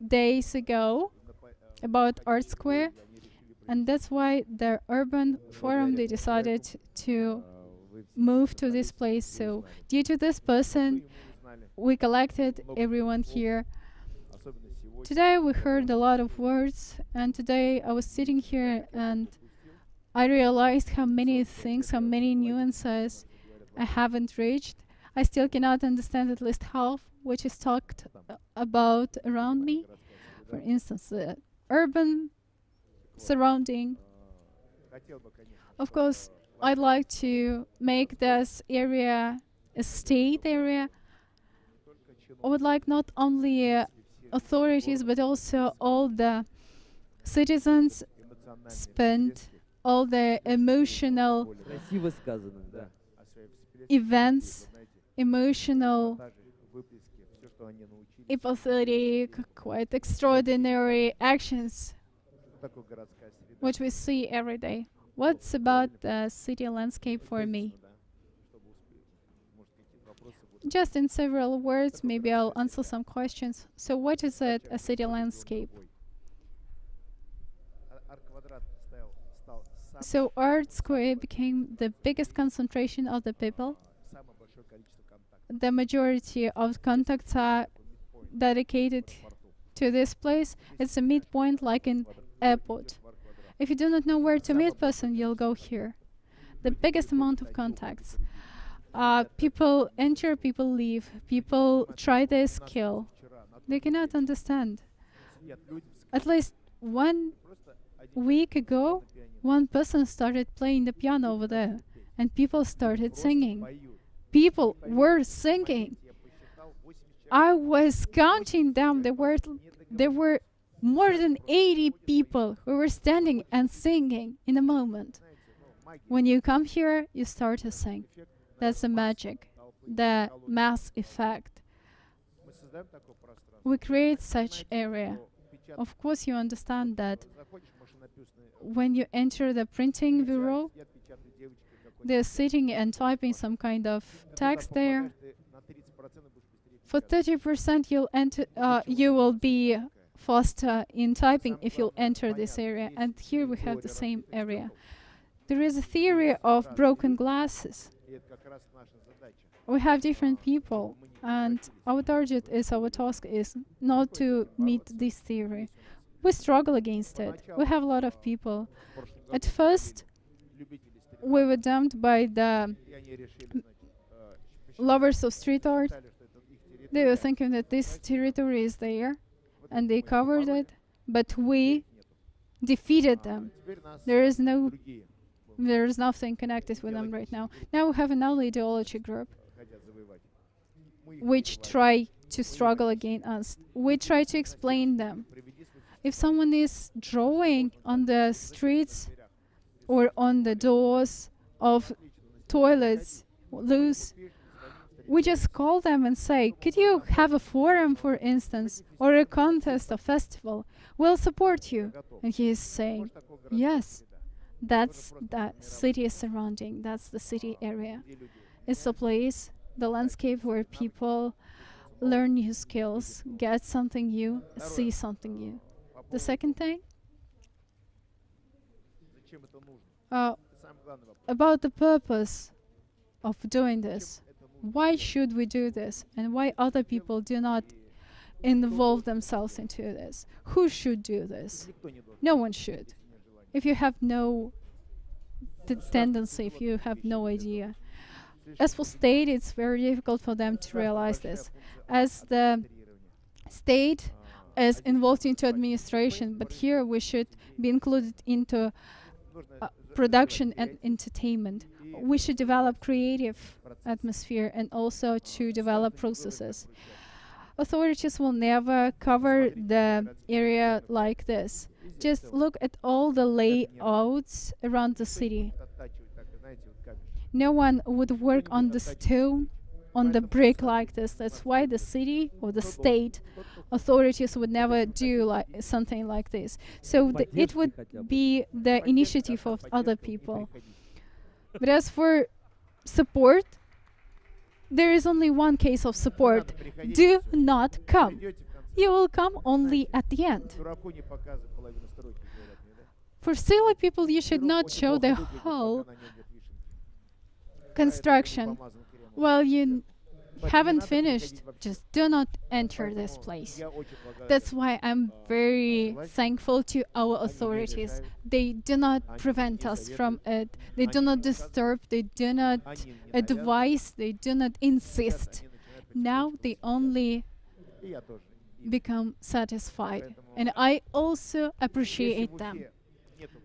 days ago about Art Square, and that's why the Urban Forum, they decided to moved to this place. So due to this person, we collected everyone here. Today we heard a lot of words, and today I was sitting here and I realized how many things, how many nuances I haven't reached. I still cannot understand at least half which is talked about around me. For instance, the urban surrounding. Of course, I'd like to make this area a state area. I would like not only authorities, but also all the citizens spend all the emotional events, emotional, empathetic, quite extraordinary actions, which we see every day. What's about the city landscape for me? Just in several words, maybe I'll answer some questions. So what is it, a city landscape? So Art Square became the biggest concentration of the people. The majority of contacts are dedicated to this place. It's a midpoint like an airport. If you do not know where to meet person, you'll go here. The biggest amount of contacts. People enter, people leave, people try their skill. They cannot understand. At least 1 week ago, one person started playing the piano over there, and people started singing. People were singing. I was counting them. There were more than 80 people who were standing and singing in a moment. When you come here, you start to sing. That's the magic, the mass effect. We create such area. Of course, you understand that when you enter the printing bureau, they're sitting and typing some kind of text there. For 30%, you will be faster in typing if you'll enter this area. And here we have the same area. There is a theory of broken glasses. We have different people, and our target is, our task is not to meet this theory. We struggle against it. We have a lot of people. At first, we were dumped by the lovers of street art. They were thinking that this territory is there, and they covered it, but we defeated them. There is nothing connected with them right now. Now we have another ideology group which try to struggle against us. We try to explain them. If someone is drawing on the streets or on the doors of toilets loose, we just call them and say, could you have a forum, for instance, or a contest, a festival? We'll support you. And he is saying, yes, that's the city surrounding, that's the city area. It's a place, the landscape where people learn new skills, get something new, see something new. The second thing, about the purpose of doing this. Why should we do this? And why other people do not involve themselves into this? Who should do this? No one should. If you have no tendency, if you have no idea. As for state, it's very difficult for them to realize this. As the state is involved into administration, but here we should be included into production and entertainment. We should develop creative atmosphere and also to develop processes. Authorities will never cover the area like this. Just look at all the layouts around the city. No one would work on the stone, on the brick like this. That's why the city or the state authorities would never do something like this. So it would be the initiative of other people. But as for support, there is only one case of support. Do not come. You will come only at the end. For silly people, you should not show the whole construction. Well, you haven't finished, just do not enter this place. That's why I'm very thankful to our authorities. They do not prevent us from it. They do not disturb, they do not advise, they do not insist. Now they only become satisfied. And I also appreciate them.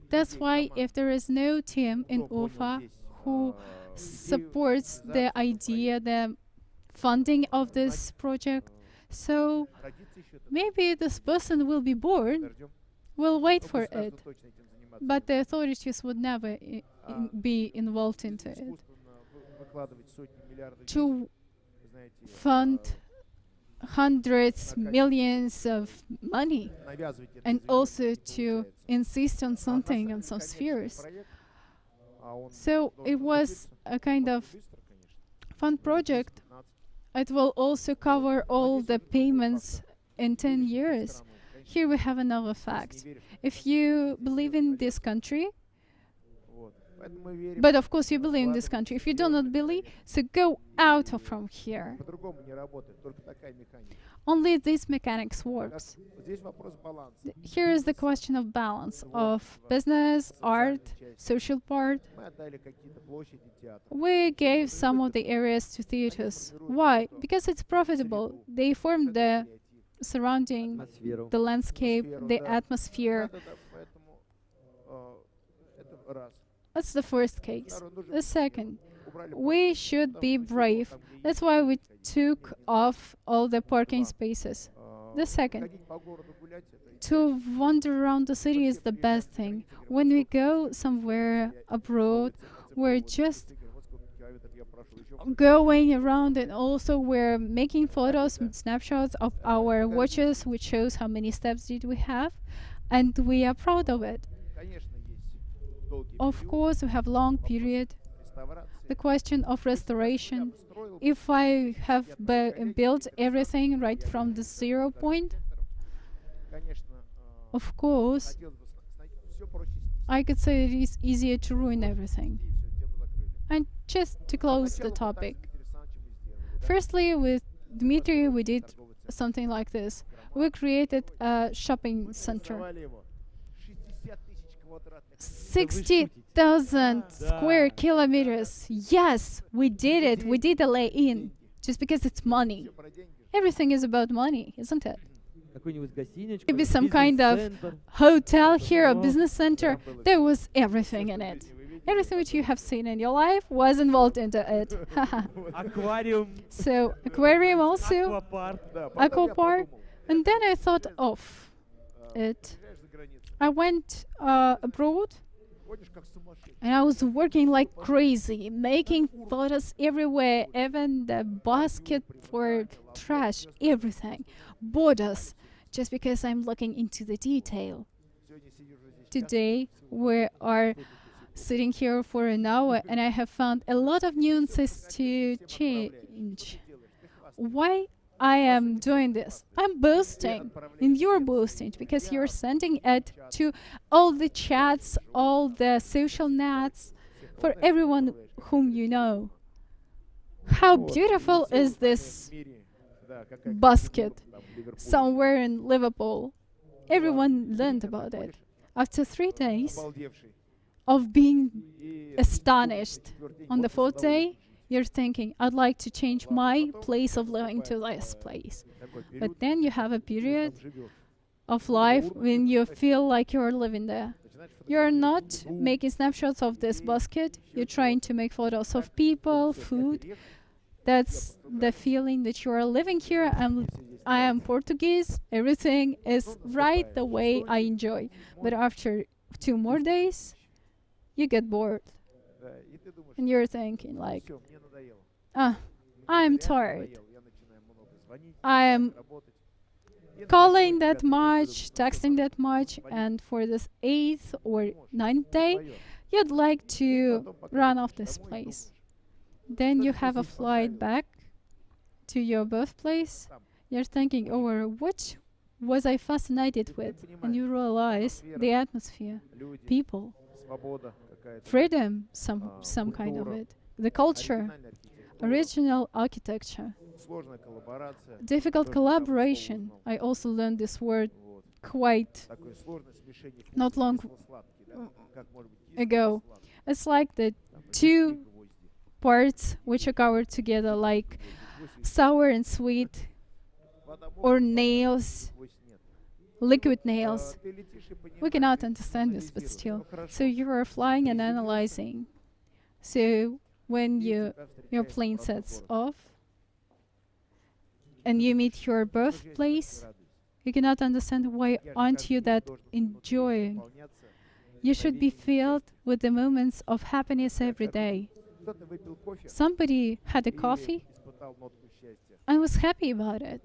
That's why if there is no team in Ufa who supports the idea, the funding of this project, so maybe this person will be born. We'll wait for it. But the authorities would never be involved into it. To fund hundreds, millions of money, and also to insist on something in some spheres. So it was a kind of fun project. It will also cover all the payments in 10 years. Here we have another fact. If you believe in this country, but of course you believe in this country. If you do not believe, so go out from here. Only this mechanics works. Here is the question of balance of business, art, social part. We gave some of the areas to theaters. Why? Because it's profitable. They form the surrounding, the landscape, the atmosphere. That's the first case. The second, we should be brave. That's why we took off all the parking spaces. The second, to wander around the city is the best thing. When we go somewhere abroad, we're just going around, and also we're making photos and snapshots of our watches, which shows how many steps did we have, and we are proud of it. Of course, we have long period. The question of restoration. If I have built everything right from the 0 point, of course, I could say it is easier to ruin everything. And just to close the topic. Firstly, with Dmitry, we did something like this. We created a shopping center. 60,000 square kilometers. Yes, we did it. We did a lay-in. Just because it's money. Everything is about money, isn't it? Maybe some kind of hotel here, a business center. There was everything in it. Everything which you have seen in your life was involved into it. So, aquarium also, aqua park. And then I thought of it. I went abroad, and I was working like crazy, making photos everywhere, even the basket for trash, everything. Borders, just because I'm looking into the detail. Today, we are sitting here for an hour, and I have found a lot of nuances to change. Why I am doing this? I'm boasting, and you're boasting, because you're sending it to all the chats, all the social nets, for everyone whom you know. How beautiful is this basket somewhere in Liverpool? Everyone learned about it. After 3 days of being astonished, on the 4th day, you're thinking, I'd like to change my place of living to this place. But then you have a period of life when you feel like you're living there. You're not making snapshots of this basket. You're trying to make photos of people, food. That's the feeling that you are living here. I am Portuguese. Everything is right the way I enjoy. But after 2 more days, you get bored. And you're thinking like, I'm tired. I am calling that much, texting that much, and for this 8th or 9th day, you'd like to run off this place. Then you have a flight back to your birthplace. You're thinking, oh, what was I fascinated with? And you realize the atmosphere, people, freedom, some kind of it. the culture, original architecture, difficult collaboration. I also learned this word quite not long ago. It's like the two parts which are covered together, like sour and sweet, or nails, liquid nails. We cannot understand this, but still. So you are flying and analyzing. So when your plane sets off and you meet your birthplace, you cannot understand why aren't you that enjoying. You should be filled with the moments of happiness every day. Somebody had a coffee and was happy about it.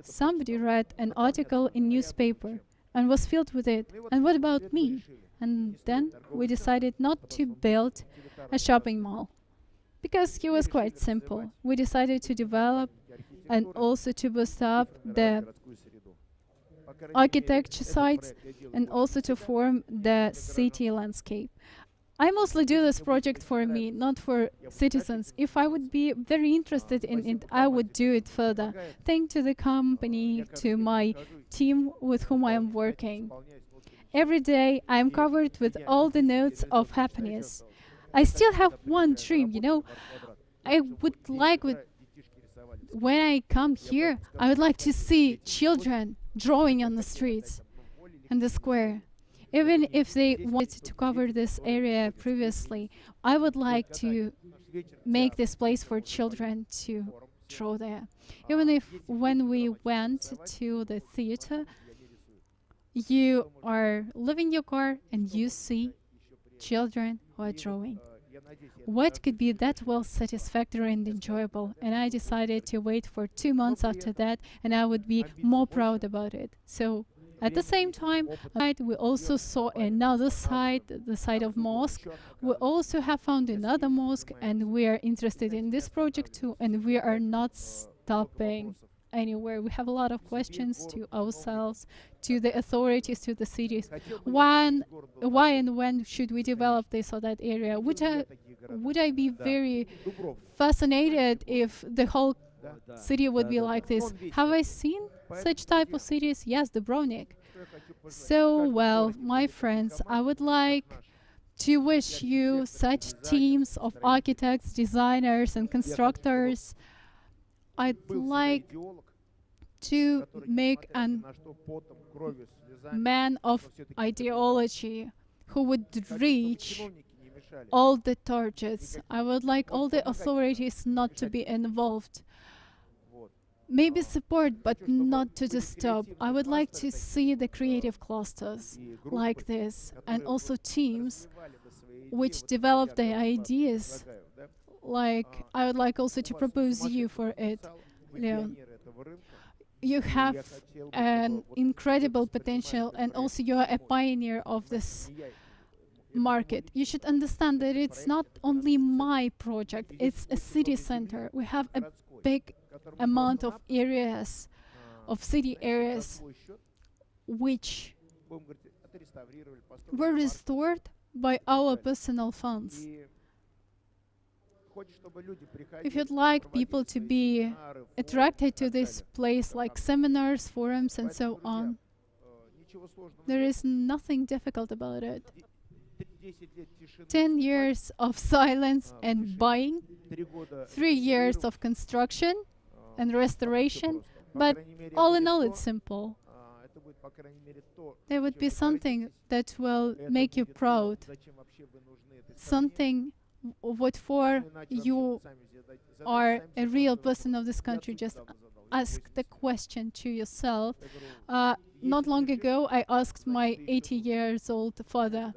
Somebody read an article in newspaper and was filled with it. And what about me? And then we decided not to build a shopping mall because it was quite simple. We decided to develop and also to boost up the architecture sites and also to form the city landscape. I mostly do this project for me, not for citizens. If I would be very interested in it, I would do it further. Thanks to the company, to my team with whom I am working. Every day I am covered with all the notes of happiness. I still have one dream, you know. I would like, when I come here, I would like to see children drawing on the streets and the square. Even if they wanted to cover this area previously, I would like to make this place for children to draw there. Even if when we went to the theater, you are leaving your car and you see children who are drawing. What could be that well satisfactory and enjoyable? And I decided to wait for 2 months after that, and I would be more proud about it. So at the same time, we also saw another side, the side of mosque. We also have found another mosque, and we are interested in this project too, and we are not stopping anywhere. We have a lot of questions to ourselves, to the authorities, to the cities. Why and when should we develop this or that area? Would I be very fascinated if the whole city would be like this? Have I seen such type of cities? Yes, Dubrovnik. So, well, my friends, I would like to wish you such teams of architects, designers, and constructors. I'd like to make a man of ideology who would reach all the targets. I would like all the authorities not to be involved. Maybe support, but not to disturb. I would like to see the creative clusters like this, and also teams which develop the ideas. Like, I would like also to propose you for it, Leon. You have an incredible potential, and also you are a pioneer of this market. You should understand that it's not only my project, it's a city center. We have a big amount of areas, of city areas, which were restored by our personal funds. If you'd like people to be attracted to this place, like seminars, forums, and so on, there is nothing difficult about it. 10 years of silence and buying, 3 years of construction and restoration, but all in all, it's simple. There would be something that will make you proud, something what for you are a real person of this country. Just ask the question to yourself. Not long ago, I asked my 80-year-old father,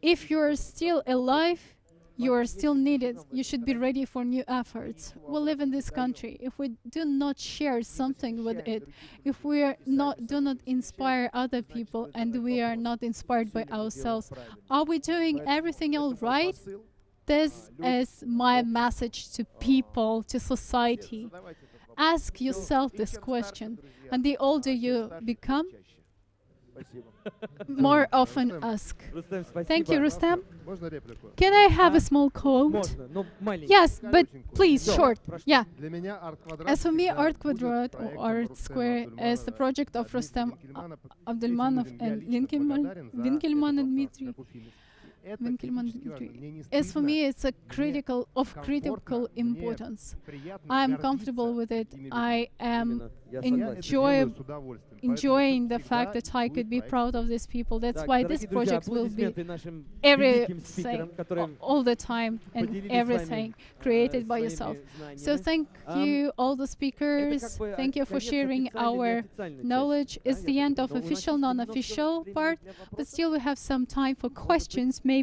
if you're still alive, you are still needed. You should be ready for new efforts. We live in this country. If we do not share something with it, if we are do not inspire other people, and we are not inspired by ourselves, are we doing everything all right? This is my message to people, to society. Ask yourself this question, and the older you become, more often ask. Thank you, Rustam. Can I have a small quote? Yes, but please, short. Yeah. As for me, Art Quadrat or Art Square is the project of Rustam Abdelmanov and Winkelmann and Dmitry. As for me, it's a critical importance. I'm comfortable with it. I am enjoying the fact that I could be proud of these people. That's why this project will be everything, all the time, and everything created by yourself. So thank you, all the speakers. Thank you for sharing our knowledge. It's the end of official, non-official part, but still we have some time for questions. Maybe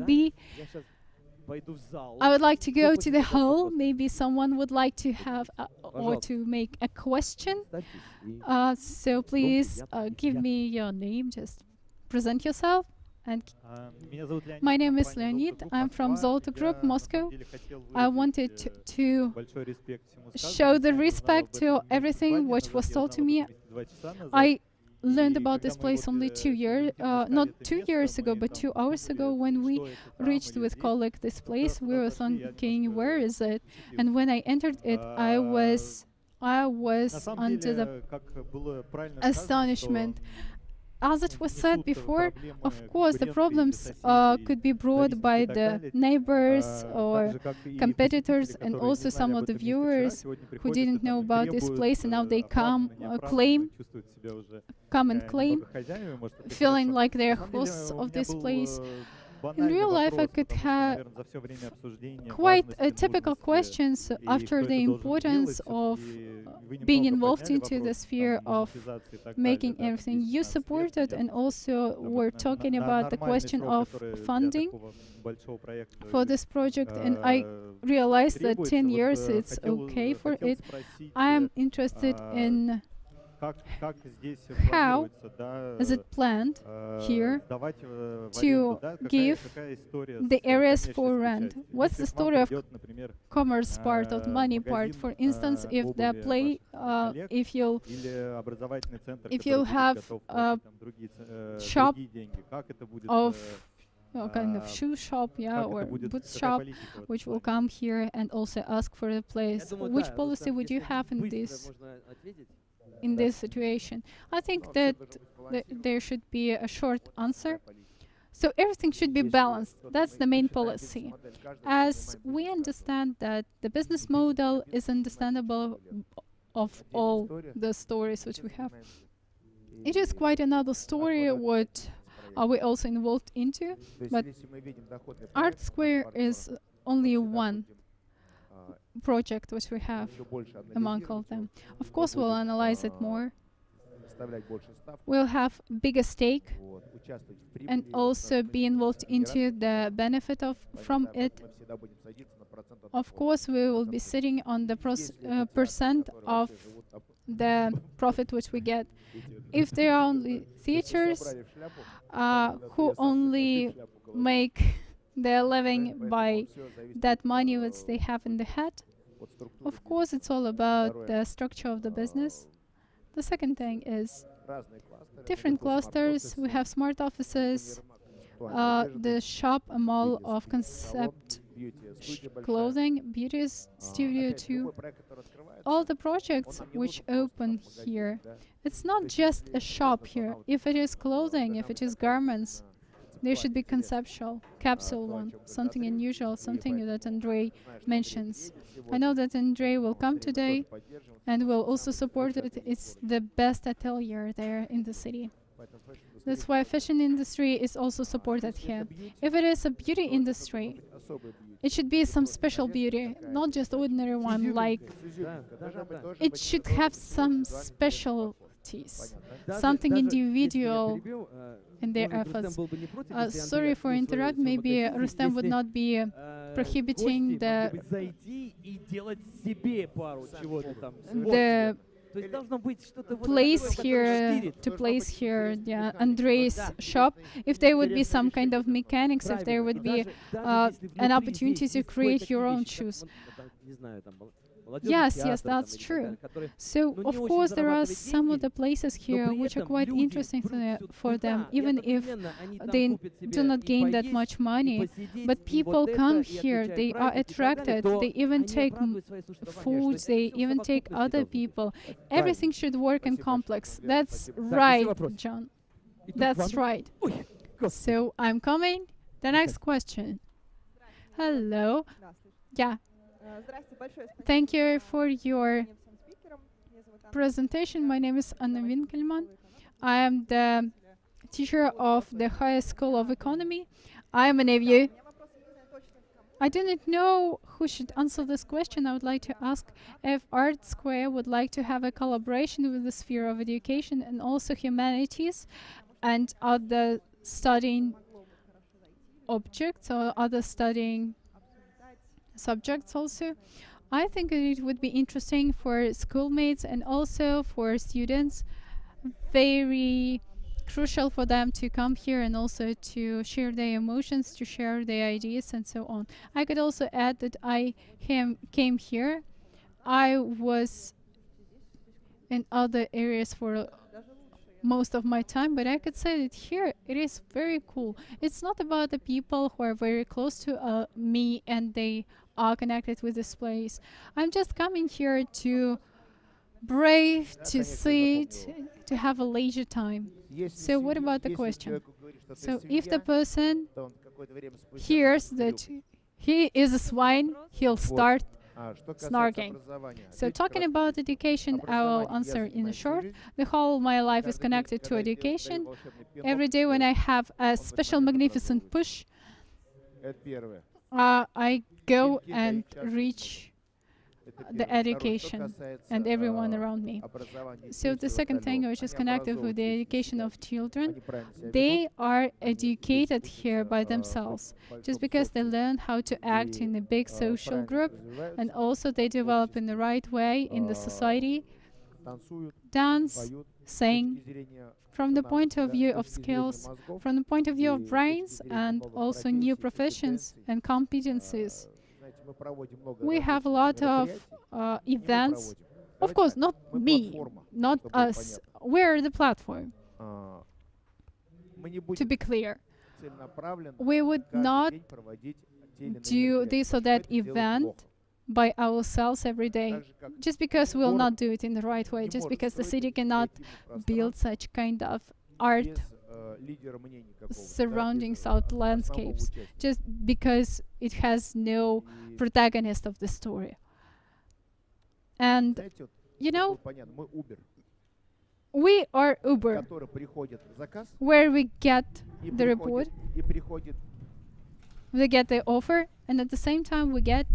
I would like to go to the hall. Maybe someone would like to have or to make a question. So please give me your name. Just present yourself. And my name is Leonid. I'm from Zolota Group, Moscow. I wanted to show the respect to everything which was told to me. I learned about this place only not 2 years ago, but 2 hours ago when we reached with colleague this place. We were thinking, where is it? And when I entered it, I was under the astonishment. As it was said before, of course, the problems could be brought by the neighbors or competitors, and also some of the viewers who didn't know about this place, and now they come and claim, feeling like they're hosts of this place. In real life, I could have quite typical questions after the importance of being involved into the sphere of making everything. You supported, and also we're talking about the question of funding for this project, and I realized that 10 years it's okay for it. I am interested in how is it planned here to give the areas for rent? What's the story of commerce part, of money part? For instance, if the play, if you'll have a shop of kind of shoe shop, or boot shop, which will come here and also ask for a place. Which policy would you have in this situation? I think that there should be a short answer. So everything should be balanced. That's the main policy. As we understand that the business model is understandable of all the stories which we have. It is quite another story what are we also involved into, but Art Square is only one project which we have among all of them. Of course, we'll analyze it more. We'll have bigger stake and also be involved into the benefit from it. Of course, we will be sitting on the percent of the profit which we get. If there are only theaters who only make their living by that money which they have in the head, of course, it's all about the structure of the business. The second thing is different clusters. We have smart offices, the shop, a mall of concept clothing, beauty studio too. All the projects which open here, it's not just a shop here. If it is clothing, if it is garments, they should be conceptual, capsule one, something unusual, something that Andrei mentions. I know that Andrei will come today and will also support it. It's the best atelier there in the city. That's why fashion industry is also supported here. If it is a beauty industry, it should be some special beauty, not just ordinary one, like it should have some specialties, something individual in their efforts. Sorry for interrupt, maybe Rustam would not be prohibiting the place here, Andrei's shop. If there would be some kind of mechanics, if there would be an opportunity to create your own shoes. Yes, yes, that's true. So, of course, there are some of the places here which are quite interesting for them, even if they do not gain that much money. But people come here, they are attracted, they even take food, they even take other people. Everything should work in complex. That's right, John. That's right. So, I'm coming. The next question. Hello. Yeah. Thank you for your presentation. My name is Anna Winkelmann. I am the teacher of the High School of Economy. I am an AVU. I do not know who should answer this question. I would like to ask if Art Square would like to have a collaboration with the sphere of education and also humanities and other studying objects or other studying subjects also. I think it would be interesting for schoolmates and also for students, very crucial for them to come here and also to share their emotions, to share their ideas and so on. I could also add that I came here. I was in other areas for most of my time, but I could say that here it is very cool. It's not about the people who are very close to me and they are connected with this place. I'm just coming here to brave, to sit, to have a leisure time. So what about the question? So if the person hears that he is a swine, he'll start snarking. So talking about education, I will answer in short. The whole of my life is connected to education. Every day when I have a special magnificent push, I go and reach the education and everyone around me. So the second thing, which is connected with the education of children, they are educated here by themselves, just because they learn how to act in a big social group, and also they develop in the right way in the society, dance, sing, from the point of view of skills, from the point of view of brains, and also new professions and competencies. We have a lot of events. Of course, not me, not us. We're the platform. To be clear, we would not do this or that event by ourselves every day, just because we'll not do it in the right way, just because the city cannot build such kind of art surroundings out landscapes, just because it has no protagonist of the story. And you know, we are Uber, where we get the report, we get the offer, and at the same time we get.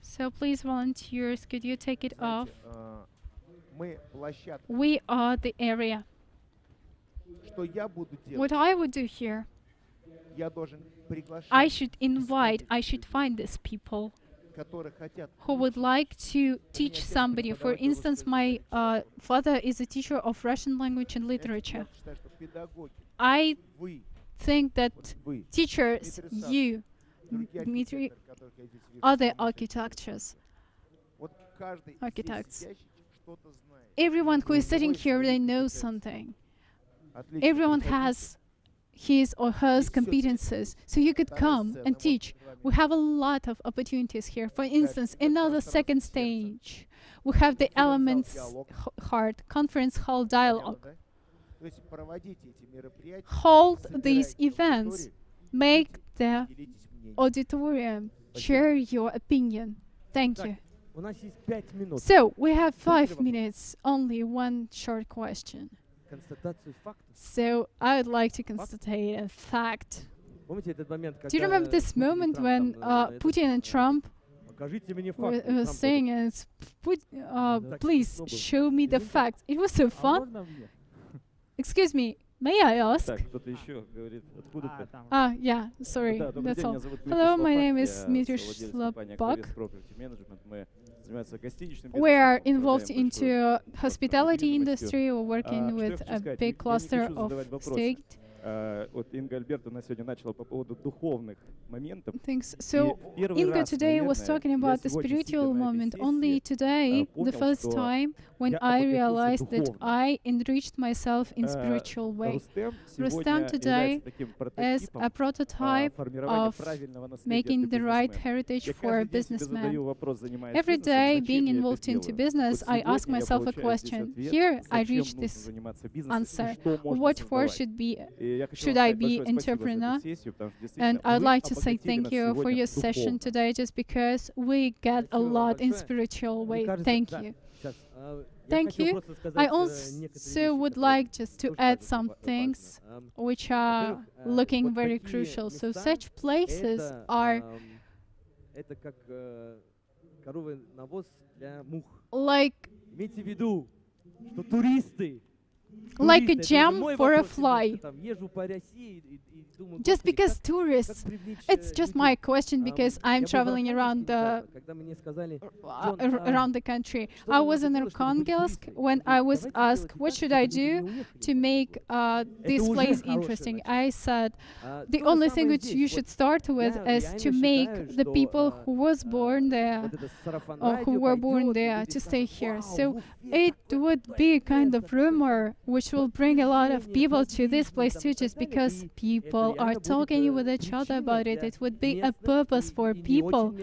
So please, volunteers, could you take it off? We are the area. What I would do here, I should invite, I should find these people who would like to teach somebody. For instance, my father is a teacher of Russian language and literature. I think that teachers, you, Dmitry, other architects. Everyone who is sitting here, they know something. Everyone has his or her competences, so you could come and teach. We have a lot of opportunities here. For instance, another second stage, we have the Elements Heart Conference Hall Dialogue. Hold these events, make the auditorium, share your opinion. Thank you. So, we have 5 minutes, only one short question. So, I would like to constatate a fact. Do you remember this moment when Putin and Trump were saying, please show me the facts? It was so fun. Excuse me, may I ask? Yeah, sorry, that's all. Hello, my name is Dmitry Slabak. We are involved into hospitality industry. We're working with a big cluster of state Вот Инга Альбертовна сегодня начала по поводу духовных моментов. Thanks. So Inga today was talking about the spiritual moment. Only today, the first time, when I realized that I enriched myself in spiritual way. Rustam today is a prototype of making the right heritage for a businessman. Every day, being involved into business, I ask myself a question. Here, I reach this answer. What for should I be entrepreneur? And I'd like to say thank you for your session today, just because we get a lot in spiritual way. Thank you. Thank you. I also would like just to add some things which are looking very crucial. So such places are like a jam for a fly. Just because tourists, it's just my question, because I'm traveling around the country. I was in Arkhangelsk when I was asked, what should I do to make this place interesting? I said, the only thing which you should start with is to make the people who was born there, or who were born there, to stay here. So it would be a kind of rumor which will bring a lot of people to this place too, just because people are talking with each other about it. It would be a purpose for people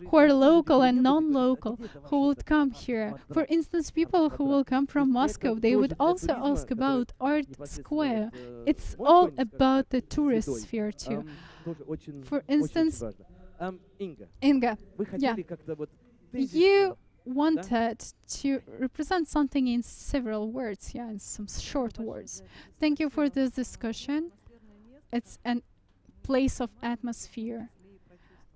who are local and non-local who would come here. For instance, people who will come from Moscow, they would also ask about Art Square. It's all about the tourist sphere too. For instance, Inga, yeah, you wanted to represent something in several words, yeah, in some short words. Thank you for this discussion. It's a place of atmosphere.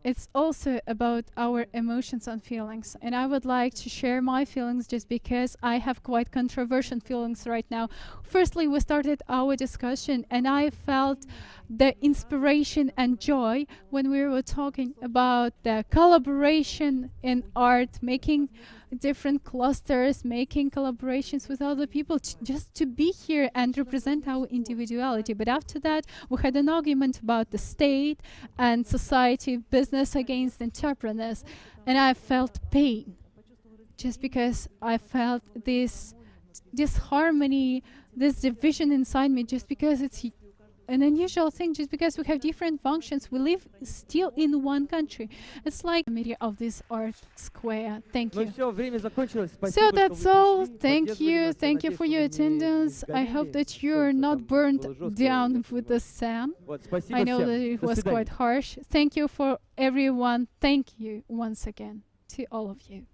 It's also about our emotions and feelings. And I would like to share my feelings, just because I have quite controversial feelings right now. Firstly, we started our discussion and I felt the inspiration and joy when we were talking about the collaboration in art, making different clusters, making collaborations with other people, just to be here and represent our individuality. But after that, we had an argument about the state and society, business against entrepreneurs, and I felt pain, just because I felt this harmony, this division inside me, just because it's an unusual thing, just because we have different functions. We live still in one country. It's like the media of this art square. Thank you. So that's all. Thank you. Thank you for your attendance. I hope that you're not burned down with the sun. I know that it was quite harsh. Thank you for everyone. Thank you once again to all of you.